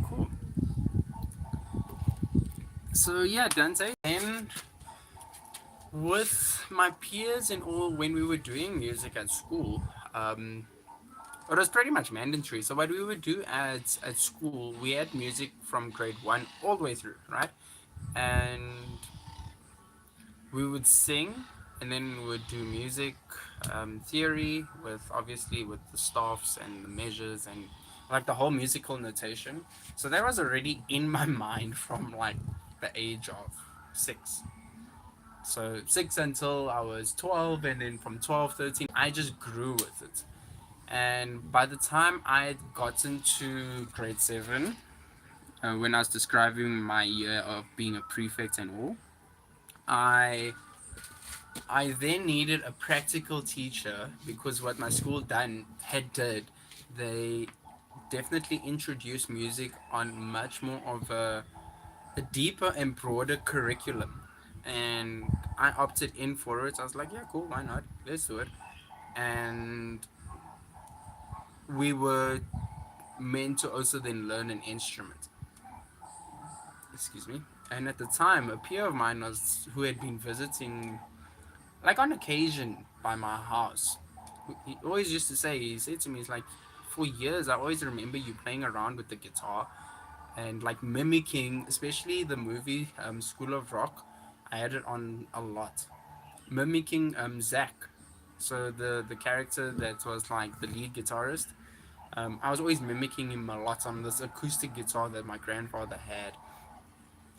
Cool. So yeah, Dante, and with my peers and all, when we were doing music at school, it was pretty much mandatory. So what we would do at school, we had music from grade one all the way through, right? And we would sing, and then we would do music theory with obviously with the staffs and the measures and like the whole musical notation. So that was already in my mind from like the age of 6. So 6 until I was 12, and then from 12, 13, I just grew with it. And by the time I had gotten to grade 7, when I was describing my year of being a prefect and all, I I then needed a practical teacher because what my school did, they definitely introduced music on much more of a deeper and broader curriculum. And I opted in for it. I was like, yeah, cool, why not? Let's do it. And we were meant to also then learn an instrument. Excuse me. And at the time, a peer of mine was who had been visiting, like on occasion, by my house. He always used to say, he said to me, he's like, for years, I always remember you playing around with the guitar and like mimicking, especially the movie School of Rock. I had it on a lot, mimicking Zach. So the character that was like the lead guitarist, I was always mimicking him a lot on this acoustic guitar that my grandfather had,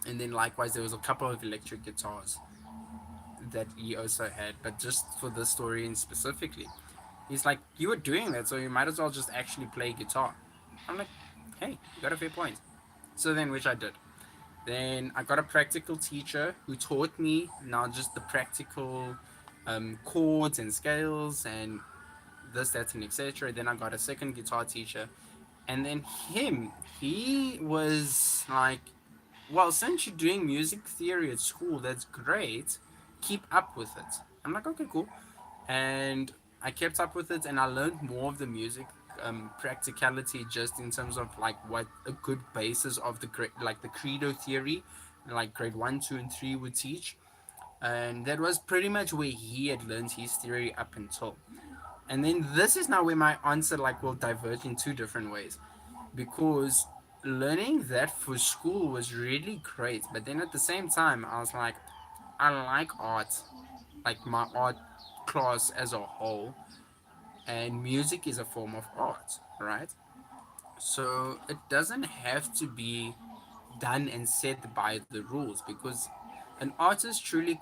and then likewise there was a couple of electric guitars that he also had. But just for this story in specifically, he's like, "You were doing that, so you might as well just actually play guitar." I'm like, "Hey, you got a fair point." So then, which I did. Then I got a practical teacher who taught me not just the practical chords and scales and this, that, and etc. Then I got a second guitar teacher, and then he was like, "Well, since you're doing music theory at school, that's great. Keep up with it." I'm like, "Okay, cool," and I kept up with it, and I learned more of the music practicality, just in terms of like what a good basis of like the credo theory, like grade 1, 2, and 3 would teach, and that was pretty much where he had learned his theory up until. And then this is now where my answer like will diverge in two different ways, because learning that for school was really great, but then at the same time I was like, I like art, like my art class as a whole, and music is a form of art, right? So it doesn't have to be done and set by the rules, because an artist truly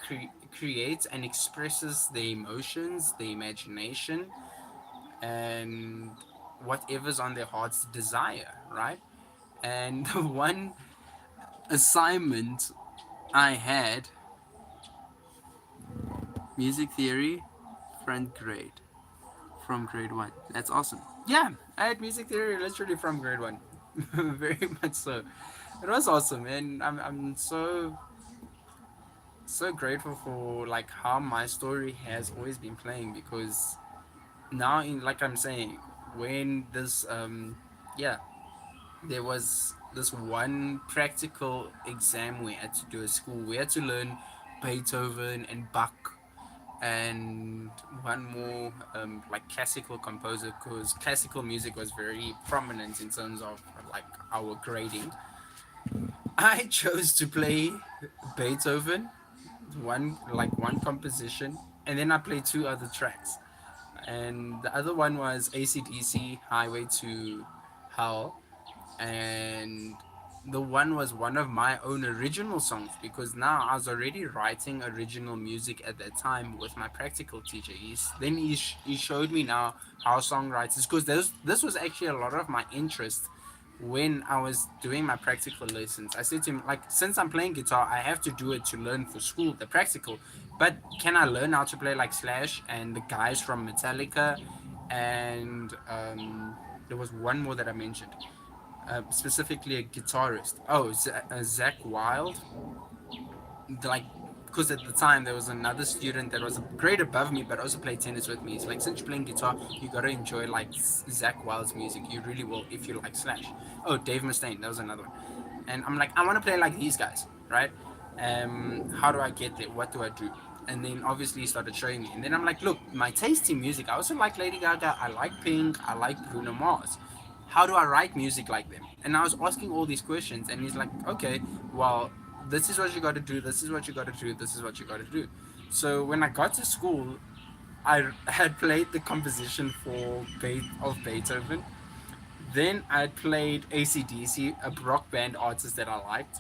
creates and expresses their emotions, their imagination, and whatever's on their heart's desire, right? And the one assignment I had, music theory, front grade, from grade 1. That's awesome. Yeah, I had music theory literally from grade 1. Very much so. It was awesome, and I'm so grateful for like how my story has always been playing, because now, in like I'm saying, when this yeah, there was this one practical exam we had to do at school. We had to learn Beethoven and Bach and one more like classical composer, because classical music was very prominent in terms of like our grading. I chose to play Beethoven, one composition, and then I played two other tracks, and the other one was AC/DC Highway to Hell, and the one was one of my own original songs, because now I was already writing original music at that time with my practical teacher. He showed me now how songwriters, because this was actually a lot of my interest when I was doing my practical lessons. I said to him, like, since I'm playing guitar, I have to do it to learn for school, the practical. But can I learn how to play like Slash and the guys from Metallica? And there was one more that I mentioned, specifically a guitarist. Oh, Zach Wild. Like, because at the time there was another student that was a grade above me, but also played tennis with me. He's like, since you're playing guitar, you gotta enjoy like Zach Wild's music. You really will if you like Slash. Oh, Dave Mustaine. That was another one. And I'm like, I want to play like these guys, right? How do I get there? What do I do? And then obviously he started showing me. And then I'm like, look, my taste in music, I also like Lady Gaga, I like Pink, I like Bruno Mars. How do I write music like them? And I was asking all these questions, and he's like, okay, well, this is what you got to do, this is what you got to do, this is what you got to do. So when I got to school, I had played the composition of Beethoven. Then I played AC/DC, a rock band artist that I liked,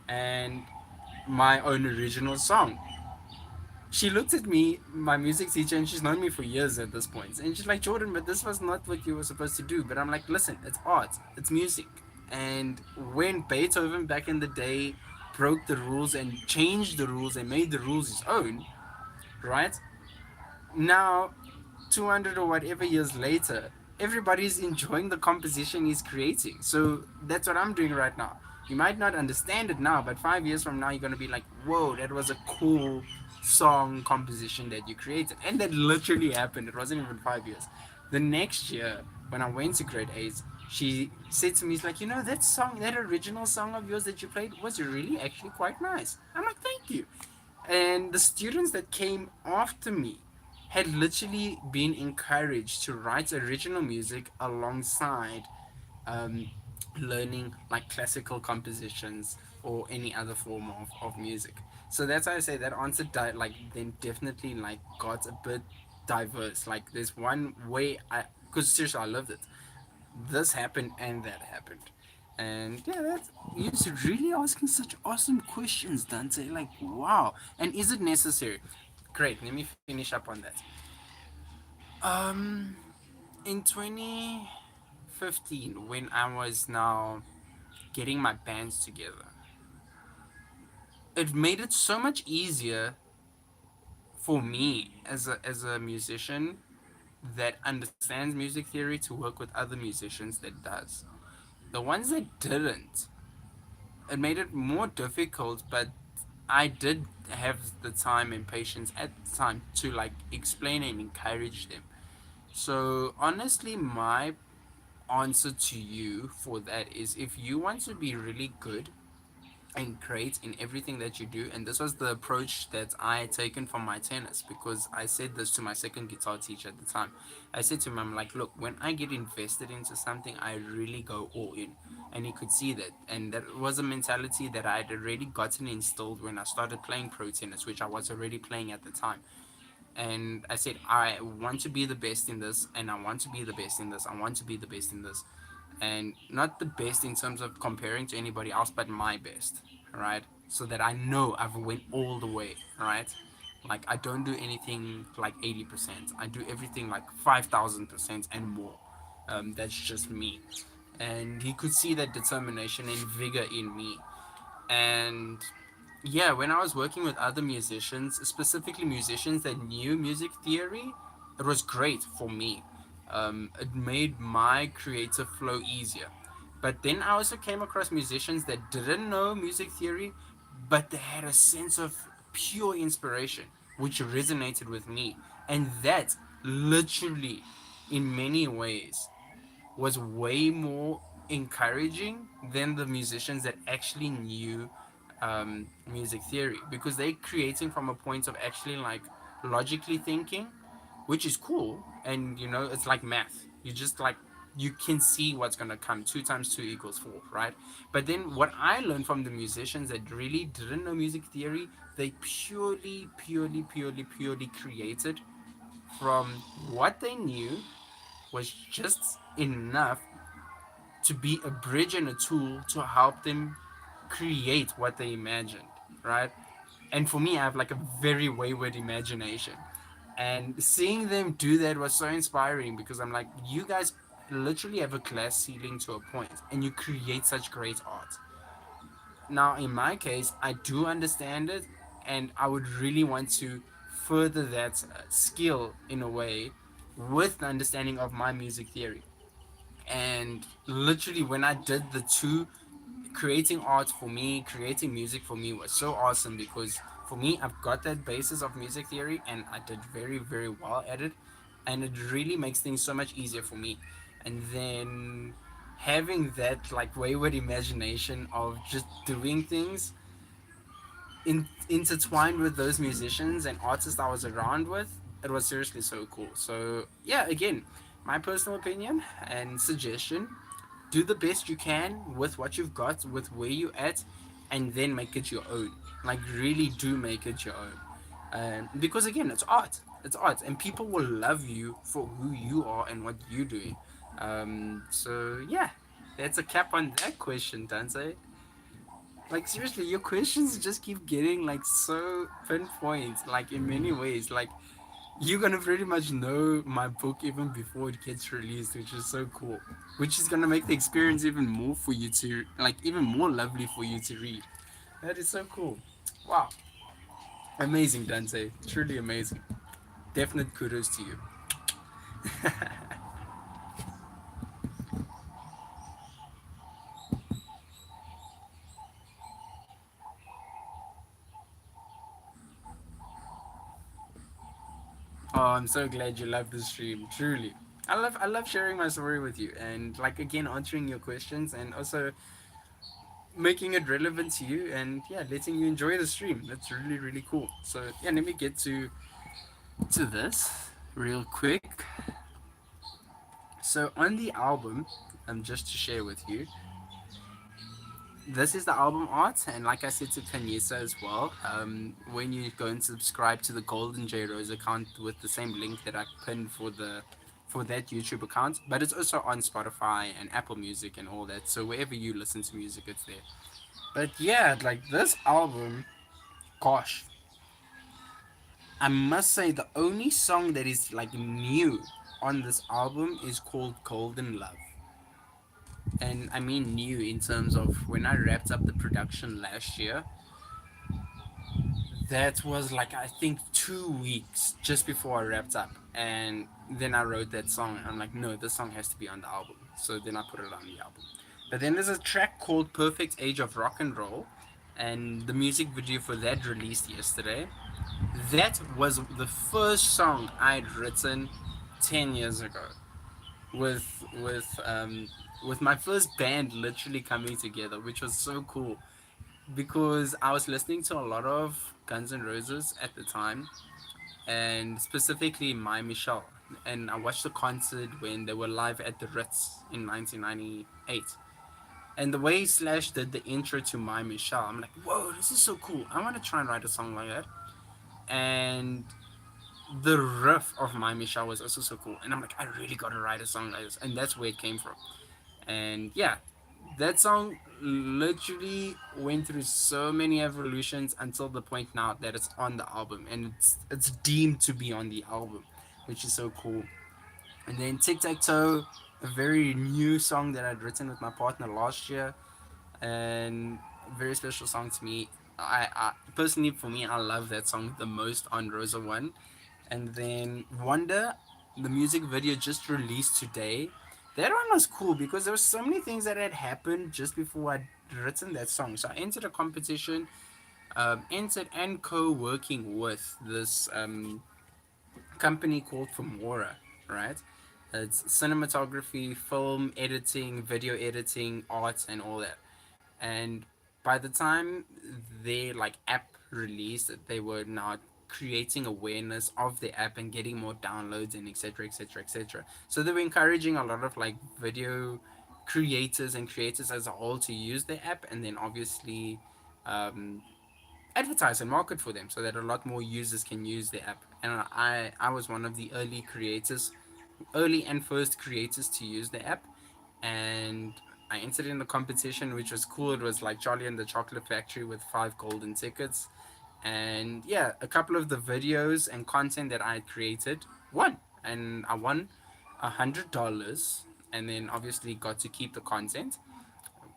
and my own original song. She looked at me, my music teacher, and she's known me for years at this point. And she's like, Jordan, but this was not what you were supposed to do. But I'm like, listen, it's art, it's music. And when Beethoven back in the day broke the rules and changed the rules and made the rules his own, right? Now, 200 or whatever years later, everybody's enjoying the composition he's creating. So that's what I'm doing right now. You might not understand it now, but 5 years from now, you're going to be like, whoa, that was a cool song composition that you created. And that literally happened. It wasn't even 5 years. The next year, when I went to grade 8, she said to me, "It's like, that song, that original song of yours that you played was really actually quite nice." I'm like, "Thank you." And the students that came after me had literally been encouraged to write original music alongside um, learning like classical compositions or any other form of music. So that's why I say that answer like then definitely like got a bit diverse. Like there's one way, because seriously I loved it. this happened and that happened. And yeah, that's you're really asking such awesome questions, Dante. Like, wow. And is it necessary? Great. Let me finish up on that. Um, in 2015, when I was now getting my bands together, it made it so much easier for me as a musician that understands music theory to work with other musicians that does. The ones that didn't, it made it more difficult, but I did have the time and patience at the time to like explain and encourage them. So honestly, my answer to you for that is if you want to be really good and great in everything that you do, and this was the approach that I had taken from my tennis, because I said this to my second guitar teacher at the time. I said to him, I'm like, look, when I get invested into something, I really go all in. And he could see that, and that was a mentality that I had already gotten instilled when I started playing pro tennis, which I was already playing at the time. And I said, I want to be the best in this, and I want to be the best in this, I want to be the best in this. And not the best in terms of comparing to anybody else, but my best, right? So that I know I've went all the way, right? Like, I don't do anything like 80%. I do everything like 5,000% and more. That's just me. And he could see that determination and vigor in me. And yeah, when I was working with other musicians, specifically musicians that knew music theory, it was great for me. It made my creative flow easier. But then I also came across musicians that didn't know music theory, but they had a sense of pure inspiration, which resonated with me. And that literally, in many ways, was way more encouraging than the musicians that actually knew music theory, because they're creating from a point of actually like logically thinking, which is cool. And you know, it's like math. You just like you can see what's gonna come. 2 times 2 equals 4, right? But then what I learned from the musicians that really didn't know music theory, they purely created from what they knew was just enough to be a bridge and a tool to help them create what they imagined, right? And for me, I have like a very wayward imagination. And seeing them do that was so inspiring, because I'm like, you guys literally have a glass ceiling to a point and you create such great art. Now, in my case, I do understand it, and I would really want to further that skill in a way with the understanding of my music theory. And literally, when I did the two, creating art for me, creating music for me was so awesome, because for me, I've got that basis of music theory and I did very well at it. And it really makes things so much easier for me. And then having that like wayward imagination of just doing things intertwined with those musicians and artists I was around with, it was seriously so cool. So yeah, again, my personal opinion and suggestion: do the best you can with what you've got, with where you're at, and then make it your own. Like, really do make it your own. Because again, it's art. It's art, and people will love you for who you are and what you're doing. So yeah, that's a cap on that question, Dante. Like, seriously, your questions just keep getting like so pinpoint, like in many ways. Like, you're gonna pretty much know my book even before it gets released, which is so cool. Which is gonna make the experience even more for you to like, even more lovely for you to read. That is so cool. Wow, amazing, Dante. Truly amazing. Definite kudos to you. Oh, I'm so glad you love the stream. Truly, I love sharing my story with you, and like again answering your questions, and also making it relevant to you, and yeah, letting you enjoy the stream. That's really cool. So yeah, let me get to this real quick. So on the album, just to share with you, this is the album art, and like I said to Kanyesa as well, when you go and subscribe to the Golden J Rose account with the same link that I pinned for for that YouTube account, but it's also on Spotify and Apple Music and all that. So wherever you listen to music, it's there. But yeah, like this album, gosh, I must say the only song that is like new on this album is called Golden Love. And I mean new in terms of when I wrapped up the production last year, that was like I think 2 weeks just before I wrapped up, and then I wrote that song. I'm like, no, this song has to be on the album. So then I put it on the album. But then there's a track called Perfect Age of Rock and Roll, and the music video for that released yesterday. That was the first song I'd written 10 years ago, with my first band literally coming together, which was so cool because I was listening to a lot of Guns N' Roses at the time, and specifically My Michelle. And I watched the concert when they were live at the Ritz in 1998. And the way Slash did the intro to My Michelle, I'm like, whoa, this is so cool. I want to try and write a song like that. And the riff of My Michelle was also so cool. And I'm like, I really got to write a song like this. And that's where it came from. And yeah, that song literally went through so many evolutions until the point now that it's on the album, and it's deemed to be on the album, which is so cool. And then Tic Tac Toe, a very new song that I'd written with my partner last year, and a very special song to me. I personally, for me, I love that song the most on Rosa One. And then Wonder, the music video just released today. That one was cool because there were so many things that had happened just before I'd written that song. So I entered a competition, entered and co-working with this company called Filmora, right? It's cinematography, film editing, video editing, art, and all that. And by the time their like app released, they were now creating awareness of the app and getting more downloads and etc etc etc. So they were encouraging a lot of like video creators and creators as a whole to use the app, and then obviously um, advertise and market for them so that a lot more users can use the app. And I was one of the early creators, early and first creators to use the app, and I entered in the competition, which was cool. It was like Charlie and the Chocolate Factory with 5 golden tickets, and yeah, a couple of the videos and content that I had created won, and I won $100, and then obviously got to keep the content,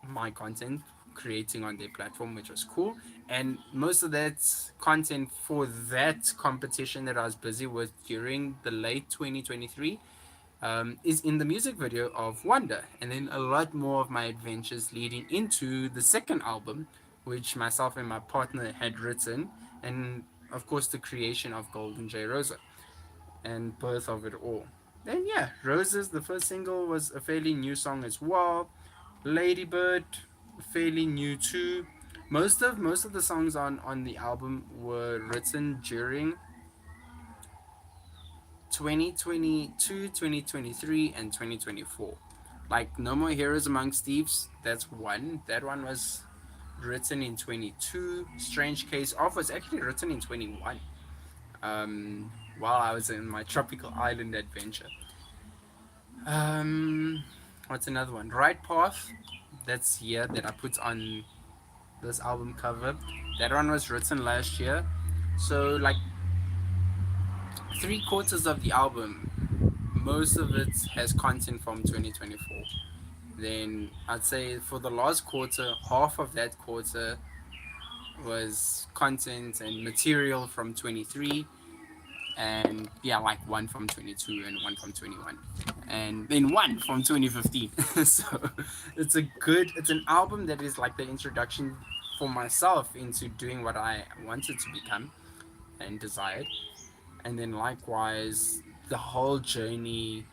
my content creating on their platform, which was cool. And most of that content for that competition that I was busy with during the late 2023 is in the music video of Wonder, and then a lot more of my adventures leading into the second album, which myself and my partner had written, and of course the creation of GoldenJRosa and birth of it all. Then yeah, Roses, the first single, was a fairly new song as well. Ladybird, fairly new too. Most of the songs on the album were written during 2022, 2023, and 2024. Like No More Heroes Amongst Thieves, that's one. That one was written in 22. Strange Case Off was actually written in 21. While I was in my tropical island adventure. Um, what's another one? Right Path. That's here that I put on this album cover. That one was written last year. So like 3/4 of the album, most of it has content from 2024. Then I'd say for the last quarter, half of that quarter was content and material from 23, and yeah, like one from 22 and one from 21, and then one from 2015. So it's an album that is like the introduction for myself into doing what I wanted to become and desired. And then likewise, the whole journey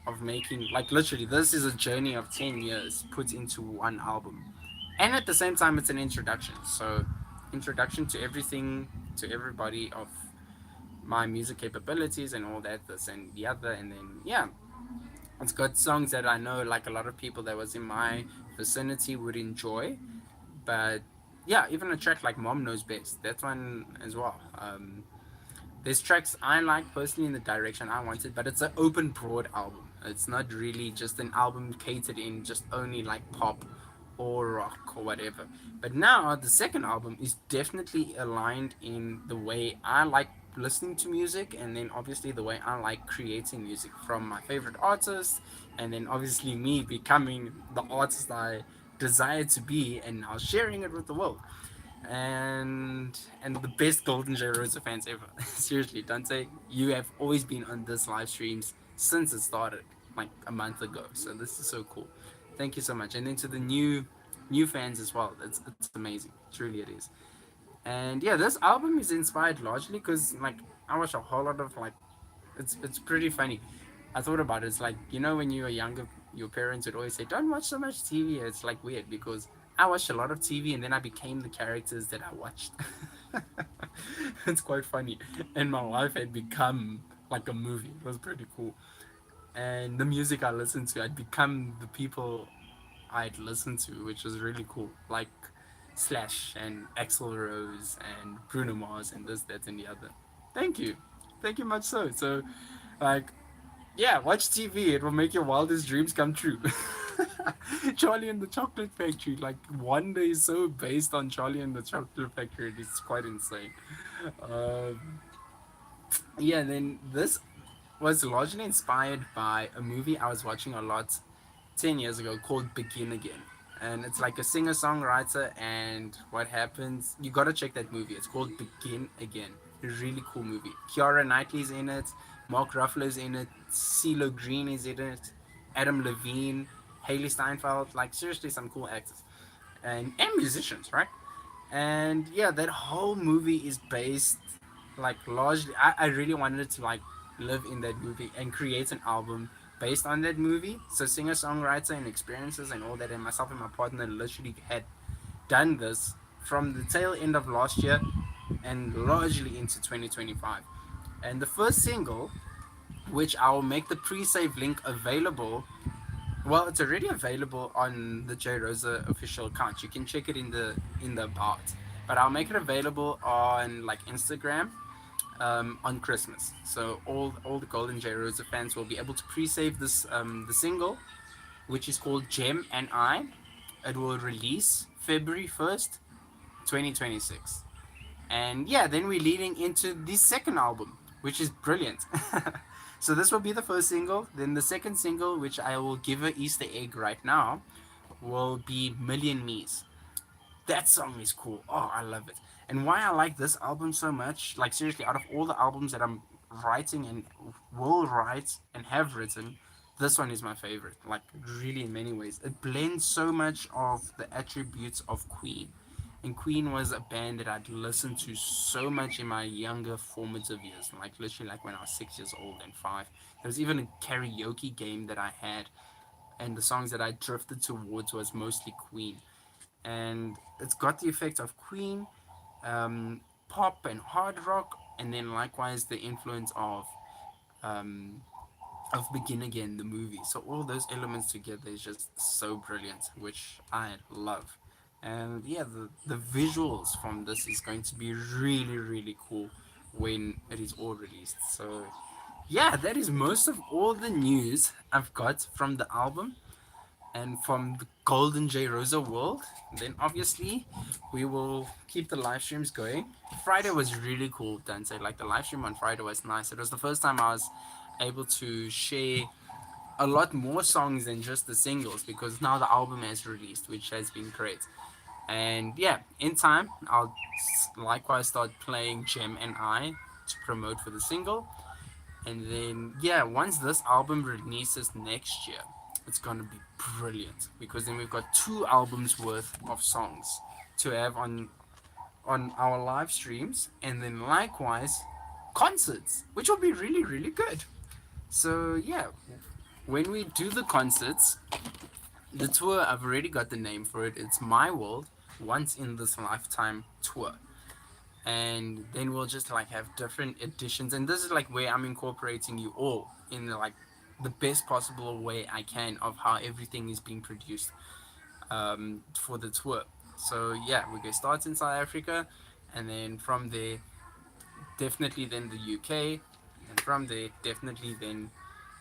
of making, like, literally this is a journey of 10 years put into one album, and at the same time it's an introduction. So introduction to everything, to everybody, of my music capabilities and all that, this and the other. And then yeah, it's got songs that I know like a lot of people that was in my vicinity would enjoy. But yeah, even a track like Mom Knows Best, that one as well. There's tracks I like personally in the direction I wanted, but it's an open, broad album. It's not really just an album catered in just only like pop or rock or whatever. But now the second album is definitely aligned in the way I like listening to music, and then obviously the way I like creating music from my favorite artists, and then obviously me becoming the artist I desire to be and now sharing it with the world. And the best GoldenJRosa fans ever. Seriously, Dante, you have always been on this live streams since it started, like a month ago. So this is so cool. Thank you so much. And then to the new fans as well. It's amazing. Truly it is. And yeah, this album is inspired largely because like I watch a whole lot of like it's pretty funny. I thought about it. It's like when you were younger, your parents would always say, "Don't watch so much TV." It's like weird because I watched a lot of TV and then I became the characters that I watched. It's quite funny, and my life had become like a movie. It was pretty cool. And the music I listened to, I'd become the people I'd listened to, which was really cool. Like Slash and Axl Rose and Bruno Mars and this, that, and the other. Thank you. Thank you much so. So, like, yeah, watch TV. It will make your wildest dreams come true. Charlie and the Chocolate Factory. Like, Wonder is so based on Charlie and the Chocolate Factory. It's quite insane. Um, yeah, then this was largely inspired by a movie I was watching a lot 10 years ago called Begin Again. And it's like a singer songwriter, and what happens, you gotta check that movie. It's called Begin Again. A really cool movie. Keira Knightley's in it, Mark Ruffalo's in it, CeeLo Green is in it, Adam Levine, Haley Steinfeld, like seriously some cool actors. And musicians, right? And yeah, that whole movie is based like largely I really wanted to like live in that movie and create an album based on that movie. So singer songwriter and experiences and all that, and myself and my partner literally had done this from the tail end of last year and largely into 2025. And the first single, which I'll make the pre-save link available, well, it's already available on the J Rosa official account. You can check it in the about. But I'll make it available on like Instagram on Christmas. So all the GoldenJRosa fans will be able to pre-save this the single, which is called Gem and I. It will release February 1st, 2026. And yeah, then we're leading into the second album, which is brilliant. So this will be the first single. Then the second single, which I will give an Easter egg right now, will be Million Me's. That song is cool. Oh, I love it. And why I like this album so much, like seriously, out of all the albums that I'm writing and will write and have written, this one is my favorite. Like really in many ways. It blends so much of the attributes of Queen. And Queen was a band that I'd listened to so much in my younger formative years, like literally like when I was 6 years old and five. There was even a karaoke game that I had, and the songs that I drifted towards was mostly Queen. And it's got the effect of Queen, pop and hard rock, and then likewise the influence um, of Begin Again, the movie. So all those elements together is just so brilliant, which I love. And yeah, the visuals from this is going to be really really cool when it is all released. So yeah, that is most of all the news I've got from the album and from the GoldenJRosa world. Then obviously we will keep the live streams going. Friday was really cool, Dante. Like the live stream on Friday was nice. It was the first time I was able to share a lot more songs than just the singles because now the album has released, which has been great. And yeah, in time I'll likewise start playing Gem and I to promote for the single. And then yeah, once this album releases next year, it's gonna be brilliant because then we've got two albums worth of songs to have on our live streams, and then likewise concerts, which will be really really good. So yeah, when we do the concerts, the tour, I've already got the name for it. It's My World Once in This Lifetime Tour. And then we'll just like have different editions, and this is like where I'm incorporating you all in like the best possible way I can of how everything is being produced for the tour. So yeah, we're gonna start in South Africa, and then from there definitely then the UK, and from there, definitely then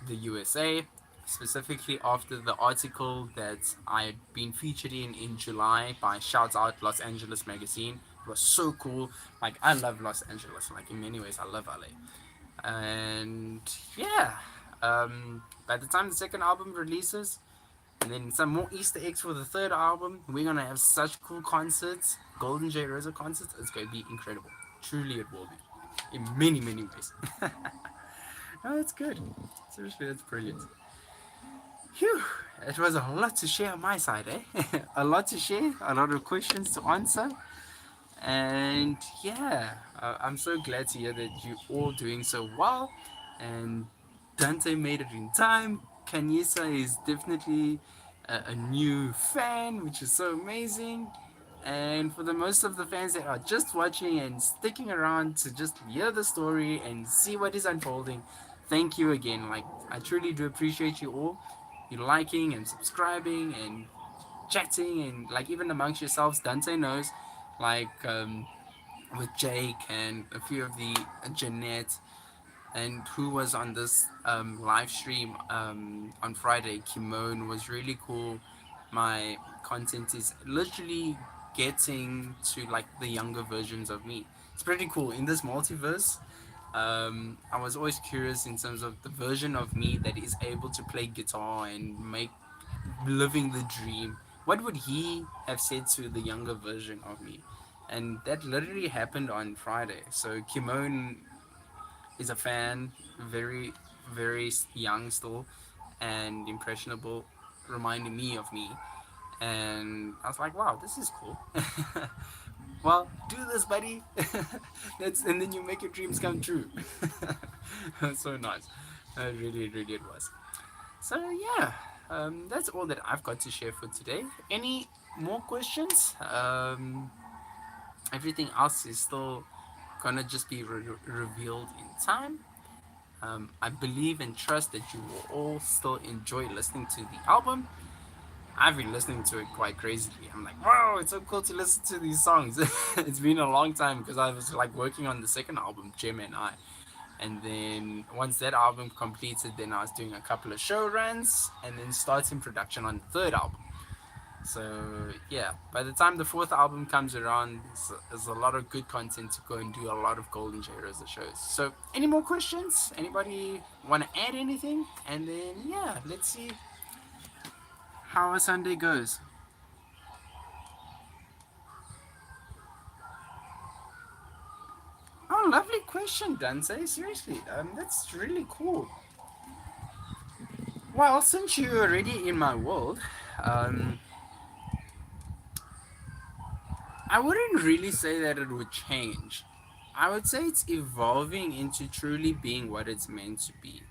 the USA. Specifically after the article that I had been featured in July by Shout Out Los Angeles magazine. It was so cool. Like, I love Los Angeles. Like, in many ways, I love LA. And yeah, by the time the second album releases, and then some more Easter eggs for the third album, we're gonna have such cool concerts, GoldenJRosa concerts. It's gonna be incredible. Truly, it will be in many, many ways. Oh, that's good. Seriously, that's brilliant. Phew, it was a lot to share on my side, eh? A lot to share, a lot of questions to answer. And yeah, I'm so glad to hear that you're all doing so well. And Dante made it in time. Kanyisa is definitely a new fan, which is so amazing. And for the most of the fans that are just watching and sticking around to just hear the story and see what is unfolding, thank you again. Like, I truly do appreciate you all. You liking and subscribing and chatting and like even amongst yourselves. Dante knows, like with Jake and a few of the Jeanette and who was on this live stream on Friday. Kimone was really cool. My content is literally getting to like the younger versions of me. It's pretty cool in this multiverse. I was always curious in terms of the version of me that is able to play guitar and make living the dream. What would he have said to the younger version of me? And that literally happened on Friday. So Kimone is a fan, very, very young still, and impressionable, reminding me of me. And I was like, wow, this is cool. Well, do this, buddy. And then you make your dreams come true. That's so nice. Really, really, it was. So yeah, that's all that I've got to share for today. Any more questions? Everything else is still gonna just be revealed in time. I believe and trust that you will all still enjoy listening to the album. I've been listening to it quite crazily. I'm like, wow, it's so cool to listen to these songs. It's been a long time because I was like working on the second album, Jim and I. And then once that album completed, then I was doing a couple of show runs and then starting production on the third album. So yeah, by the time the fourth album comes around, there's a lot of good content to go and do a lot of GoldenJRosa shows. So any more questions? Anybody want to add anything? And then yeah, let's see how our Sunday goes. Oh, lovely question, Dante. Seriously, that's really cool. Well, since you're already in my world, um, I wouldn't really say that it would change. I would say it's evolving into truly being what it's meant to be.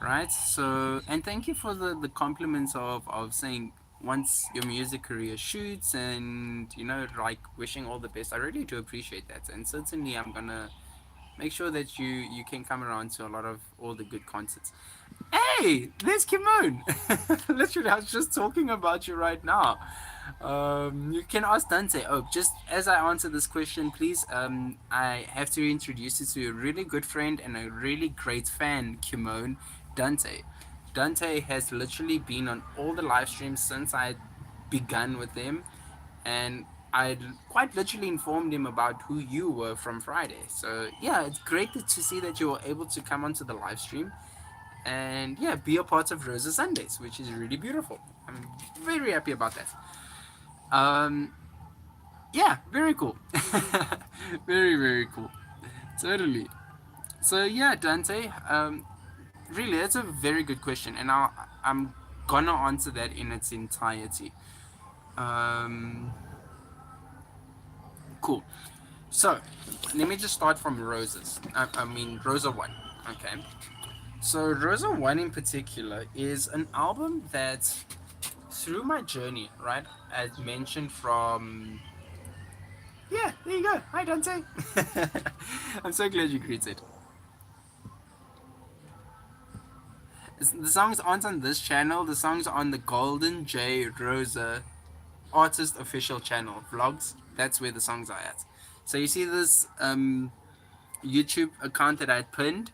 Right? So, and thank you for the compliments of saying once your music career shoots and, like wishing all the best. I really do appreciate that. And certainly I'm going to make sure that you can come around to a lot of all the good concerts. Hey, there's Kimon. Literally, I was just talking about you right now. You can ask Dante. Oh, just as I answer this question, please. I have to introduce you to a really good friend and a really great fan, Kimon, Dante. Dante has literally been on all the live streams since I begun with him, and I quite literally informed him about who you were from Friday. So yeah, it's great to see that you were able to come onto the live stream and yeah, be a part of Rosa Sundays, which is really beautiful. I'm very happy about that. Um, yeah, very cool. Very, very cool. Totally. So yeah, Dante. Really, that's a very good question, and I'm gonna answer that in its entirety. Um, cool. So, let me just start from Roses. I mean, Rosa 1. Okay. So, Rosa 1 in particular is an album that, through my journey, right, as mentioned from. Yeah, there you go. Hi, Dante. I'm so glad you greeted. The songs aren't on this channel, the songs are on the Golden J Rosa artist official channel, vlogs. That's where the songs are at. So, you see this YouTube account that I pinned,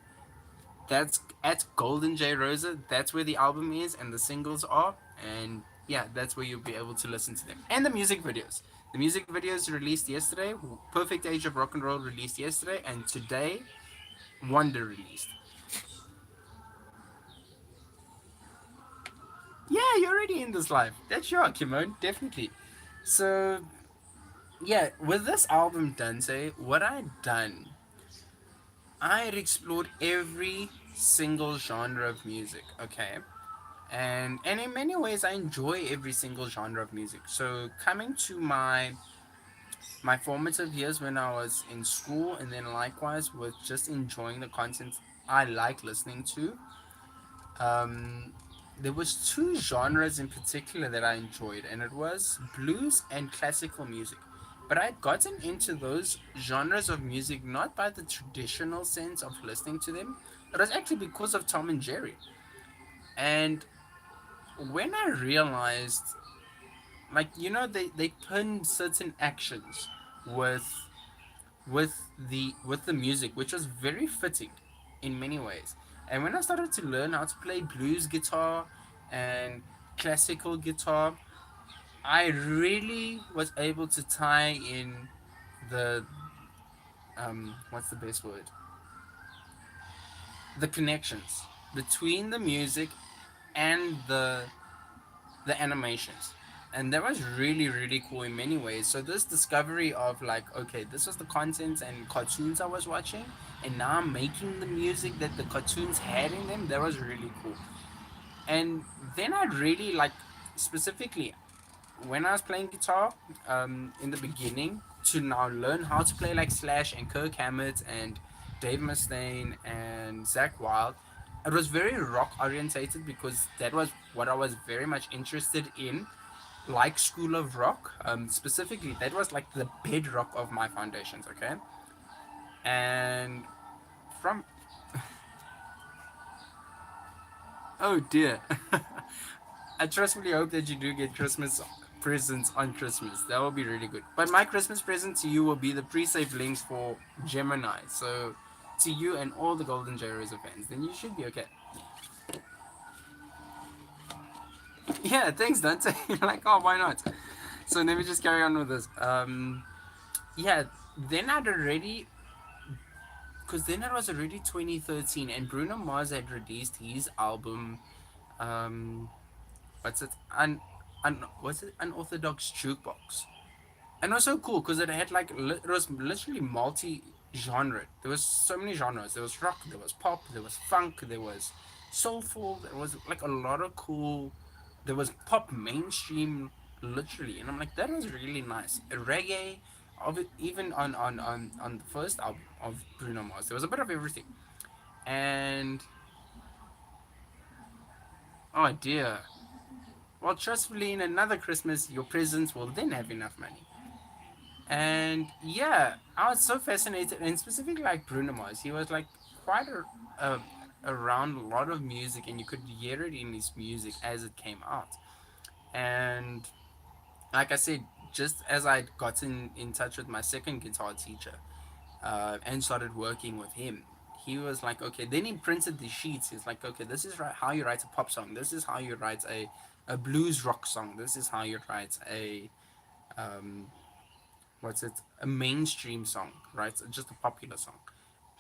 that's at GoldenJRosa. That's where the album is and the singles are. And yeah, that's where you'll be able to listen to them. And the music videos. The music videos released yesterday. Perfect Age of Rock and Roll released yesterday. And today, Wonder released. Yeah, you're already in this life. That's your Kimon, definitely. So yeah, with this album Dante, what I'd done, I had explored every single genre of music, okay? And in many ways I enjoy every single genre of music. So coming to my formative years when I was in school, and then likewise with just enjoying the content I like listening to, um, there was two genres in particular that I enjoyed, and it was blues and classical music. But I'd gotten into those genres of music not by the traditional sense of listening to them. It was actually because of Tom and Jerry. And when I realized, like, they pin certain actions with with the music, which was very fitting in many ways. And when I started to learn how to play blues guitar and classical guitar, I really was able to tie in the what's the best word, the connections between the music and the animations. And that was really really cool in many ways. So this discovery of, like, okay, this was the content and cartoons I was watching, and now I'm making the music that the cartoons had in them. That was really cool. And then I really like, specifically when I was playing guitar, in the beginning, to now learn how to play like Slash and Kirk Hammett and Dave Mustaine and Zach Wild. It was very rock orientated because that was what I was very much interested in, like School of Rock. Specifically, that was like the bedrock of my foundations. Okay, and from oh dear, I trustfully hope that you do get Christmas presents on Christmas. That will be really good. But my Christmas present to you will be the pre-save links for Gemini. So to you and all the GoldenJRosa fans, then you should be okay. Yeah, thanks, Dante. Like, oh, why not? So let me just carry on with this. Yeah, then I'd already, because then it was already 2013, and Bruno Mars had released his album. Um, what's it? What's it? Unorthodox Jukebox. And it was so cool because it had like it was literally multi genre. There was so many genres. There was rock, there was pop, there was funk, there was soulful. There was like a lot of cool. There was pop mainstream, literally, and I'm like, that was really nice. Reggae, of it, even on the first album of Bruno Mars, there was a bit of everything. And oh dear. Well, trustfully, in another Christmas, your presents will then have enough money. And yeah, I was so fascinated, and specifically like Bruno Mars, he was like quite around a lot of music, and you could hear it in his music as it came out. And like I said, just as I got in touch with my second guitar teacher, and started working with him, he was like, okay. Then he printed the sheets. He's like, okay, this is how you write a pop song. This is how you write a blues rock song. This is how you write a um, what's it, a mainstream song, right? Just a popular song.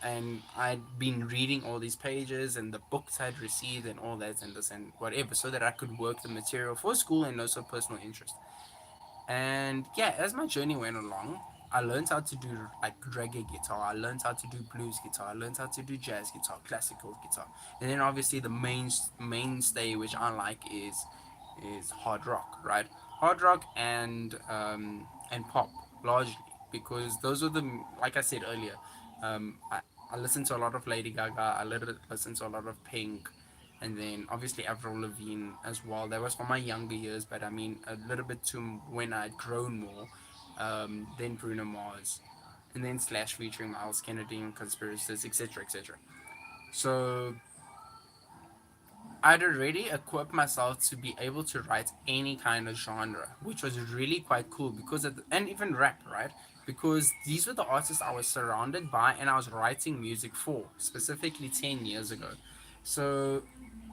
And I'd been reading all these pages and the books I'd received and all that and this and whatever, so that I could work the material for school and also personal interest. And yeah, as my journey went along, I learned how to do like reggae guitar, I learned how to do blues guitar, I learned how to do jazz guitar, classical guitar. And then obviously the mainstay which I like is hard rock, right? Hard rock and pop, largely, because those are the, like I said earlier, I listen to a lot of Lady Gaga, listen to a lot of Pink, and then obviously Avril Lavigne as well. That was for my younger years, but I mean a little bit to when I'd grown more. Then Bruno Mars, and then Slash featuring Miles Kennedy and Conspiracies, etc., etc. So I'd already equipped myself to be able to write any kind of genre, which was really quite cool because and even rap, right? because these were the artists I was surrounded by and I was writing music for, specifically 10 years ago. So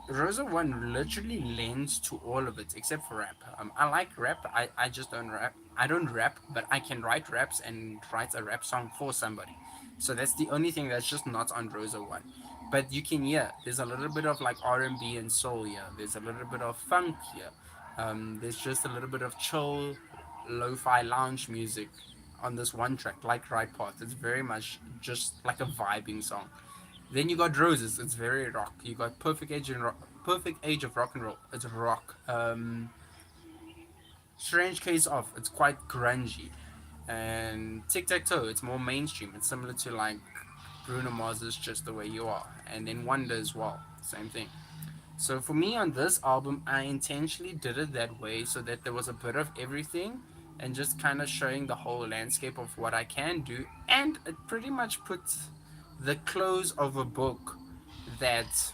Rosa One literally lends to all of it except for rap. I like rap. I just don't rap. I don't rap, but I can write raps and write a rap song for somebody. So that's the only thing that's just not on Rosa One. But you can hear there's a little bit of like R&B and soul here. There's a little bit of funk here. There's just a little bit of chill, lo-fi lounge music on this one track, like Right Path. It's very much just like a vibing song. Then you got Roses. It's very rock. You got Perfect Age of Rock and Roll. It's rock. Strange Case of. It's quite grungy. And Tic Tac Toe. It's more mainstream. It's similar to like Bruno Mars's Just the Way You Are. And then Wonder as well. Same thing. So for me on this album, I intentionally did it that way so that there was a bit of everything and just kind of showing the whole landscape of what I can do. And it pretty much puts the close of a book that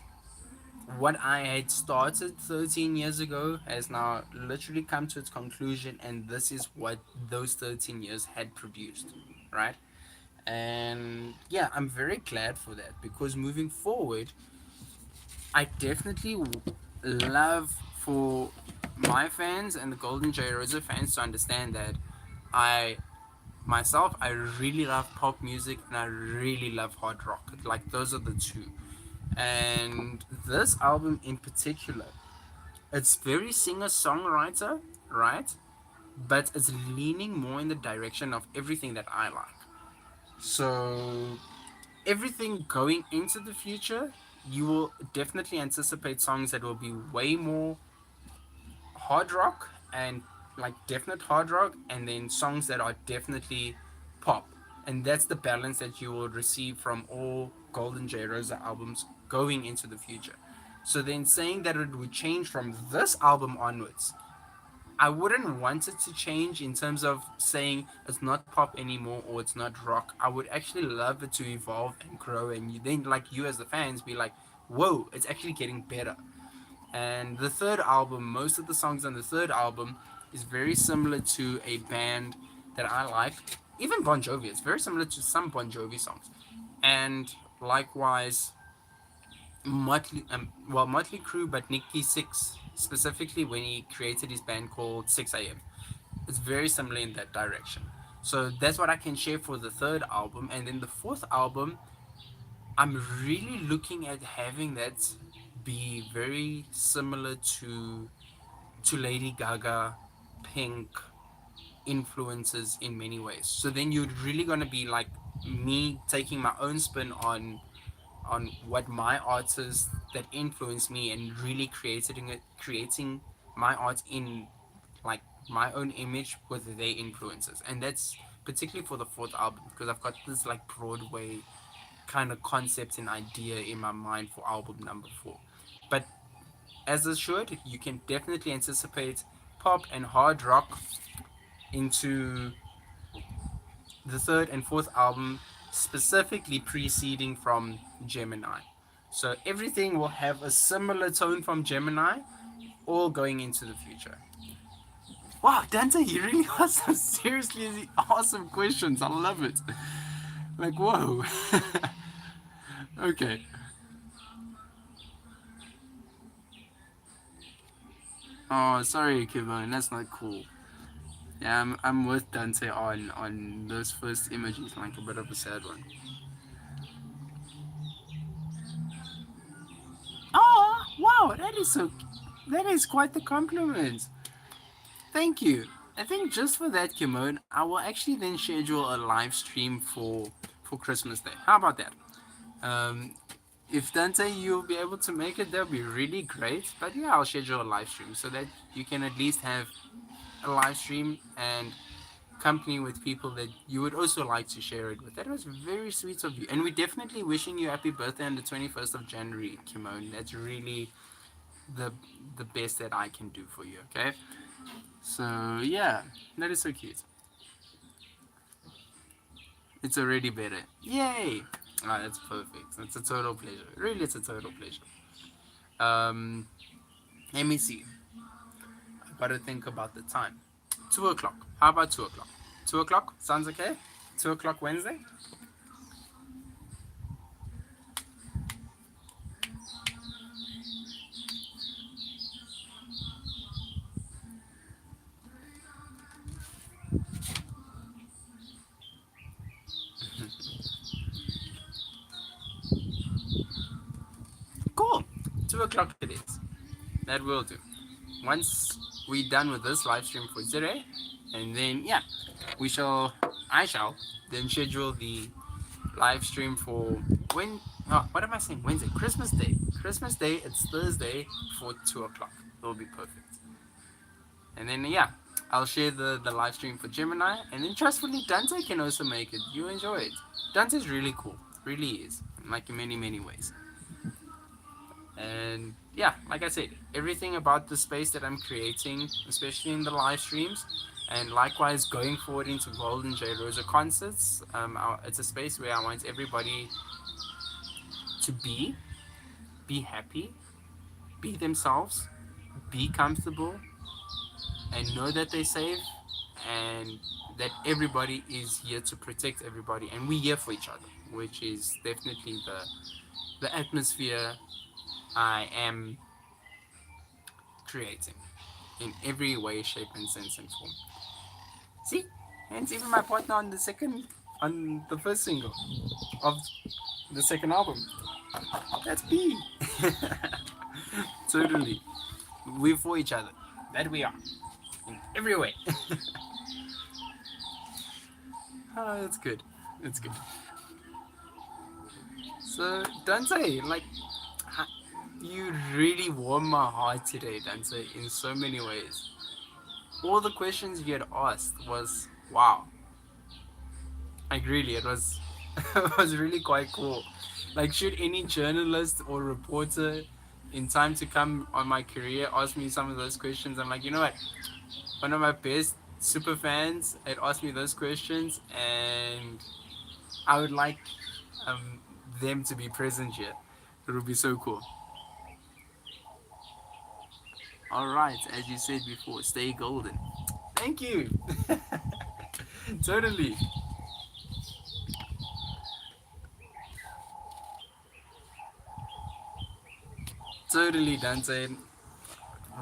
what I had started 13 years ago has now literally come to its conclusion, and this is what those 13 years had produced, right? And yeah, I'm very glad for that because moving forward, I definitely love for my fans and the GoldenJRosa fans to understand that I myself I really love pop music and I really love hard rock. Like those are the two. And this album in particular, it's very singer-songwriter, right? But it's leaning more in the direction of everything that I like. So everything going into the future, you will definitely anticipate songs that will be way more hard rock and like definite hard rock, and then songs that are definitely pop. And that's the balance that you will receive from all GoldenJRosa albums going into the future. So then saying that it would change from this album onwards, I wouldn't want it to change in terms of saying it's not pop anymore or it's not rock. I would actually love it to evolve and grow, and you, then like you as the fans be like, whoa, it's actually getting better. And the third album, most of the songs on the third album is very similar to a band that I like. Even Bon Jovi, it's very similar to some Bon Jovi songs. And likewise, Motley Crue, but Nicky Six specifically when he created his band called 6 a.m. It's very similar in that direction. So that's what I can share for the third album. And then the fourth album, I'm really looking at having that be very similar to Lady Gaga, Pink influences in many ways. So then you're really gonna be like me taking my own spin on what my artists that influence me and really creating my art in like my own image with their influences. And that's particularly for the fourth album because I've got this like Broadway kind of concept and idea in my mind for album number 4. But as assured, you can definitely anticipate pop and hard rock into the third and fourth album, specifically preceding from Gemini. So everything will have a similar tone from Gemini, all going into the future. Wow, Dante, you really asked some seriously awesome questions. I love it. Like, whoa. Okay. Oh, sorry, Kevin. That's not cool. Yeah, I'm with Dante on those first images, like a bit of a sad one. Oh, wow, that is so. That is quite the compliment. Thank you. I think just for that, Kimon, I will actually then schedule a live stream for Christmas Day. How about that? Um, if Dante you'll be able to make it, that'll be really great. But yeah, I'll schedule a live stream so that you can at least have a live stream and company with people that you would also like to share it with. That was very sweet of you. And we're definitely wishing you happy birthday on the 21st of January, Kimon. That's really the the best that I can do for you, okay? So yeah, that is so cute. It's already better. Yay! Ah, that's perfect. It's a total pleasure. Really, it's a total pleasure. Um, let me see. I gotta think about the time. 2 o'clock. How about 2 o'clock? 2 o'clock sounds okay. 2 o'clock Wednesday. Cool. 2 o'clock it is. That will do. Once we're done with this live stream for today, and then yeah, I shall then schedule the live stream for when. Oh, what am I saying? Wednesday, Christmas Day. Christmas Day. It's Thursday for 2 o'clock. It'll be perfect. And then yeah, I'll share the live stream for Gemini, and then trustfully Dante can also make it. You enjoy it. Dante's really cool, really is, like in many ways. And yeah, like I said, everything about the space that I'm creating, especially in the live streams, and likewise going forward into GoldenJRosa concerts, it's a space where I want everybody to be happy, be themselves, be comfortable, and know that they're safe, and that everybody is here to protect everybody, and we're here for each other, which is definitely the atmosphere I am creating in every way, shape, and sense and form. See, and even my partner on the first single of the second album. That's B. Totally, we're for each other. That we are in every way. Oh, that's good. That's good. So Dante, like, you really warmed my heart today, Dante, in so many ways. All the questions you had asked was wow. Like really, it was it was really quite cool. Like, should any journalist or reporter in time to come on my career ask me some of those questions, I'm like, you know what? One of my best super fans had asked me those questions, and I would like um, them to be present here. It would be so cool. All right, as you said before, stay golden. Thank you. Totally. Totally, Dante.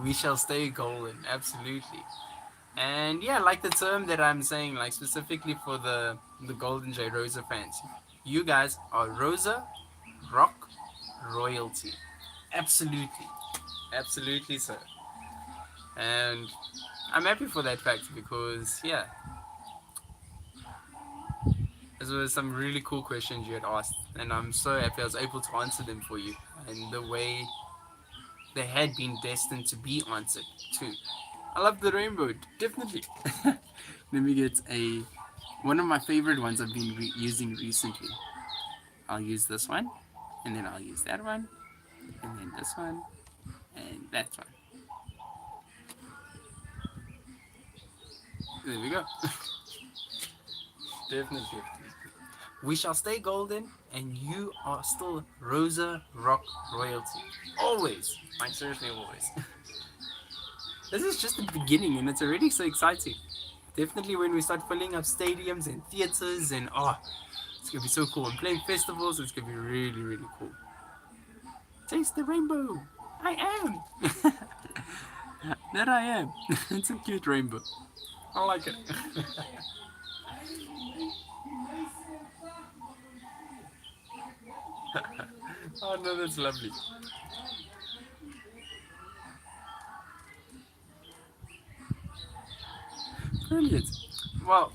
We shall stay golden. Absolutely. And yeah, like the term that I'm saying, like specifically for the GoldenJRosa fans, you guys are Rosa rock royalty. Absolutely. Absolutely, sir. And I'm happy for that fact because yeah, those were some really cool questions you had asked, and I'm so happy I was able to answer them for you, and the way they had been destined to be answered too. I love the rainbow, definitely. Let me get a one of my favorite ones I've been using recently. I'll use this one, and then I'll use that one, and then this one, and that one. There we go. Definitely. We shall stay golden, and you are still Rosa Rock royalty. Always. Like, seriously, always. This is just the beginning, and it's already so exciting. Definitely when we start filling up stadiums and theaters, and oh, it's gonna be so cool. And playing festivals, it's gonna be really cool. Taste the rainbow. I am. That I am. It's a cute rainbow. I like it. Oh no, that's lovely. Brilliant. Well,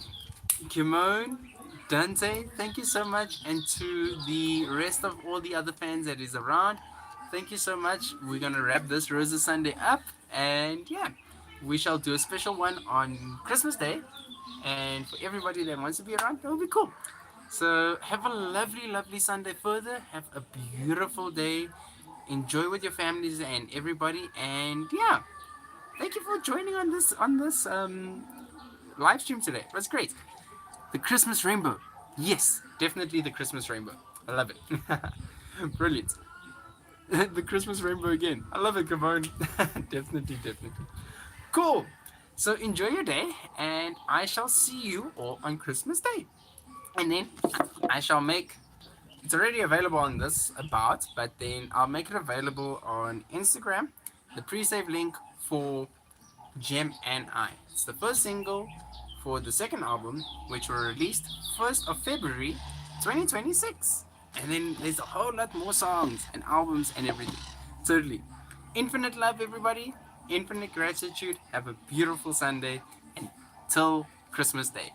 Kimone, Dante, thank you so much, and to the rest of all the other fans that is around, thank you so much. We're gonna wrap this Rosa Sunday up, and yeah, we shall do a special one on Christmas Day, and for everybody that wants to be around, that'll be cool. So have a lovely Sunday further. Have a beautiful day. Enjoy with your families and everybody, and yeah, thank you for joining on this live stream today. It was great. The Christmas rainbow. Yes, definitely the Christmas rainbow. I love it. Brilliant. The Christmas rainbow again. I love it, come on. Definitely. Cool. So enjoy your day, and I shall see you all on Christmas Day. And then I shall make it's already available on this about, but then I'll make it available on Instagram. The pre-save link for Gem and I. It's the first single for the second album, which were released 1st of February 2026. And then there's a whole lot more songs and albums and everything. Totally. Infinite love, everybody. Infinite gratitude. Have a beautiful Sunday. And till Christmas Day.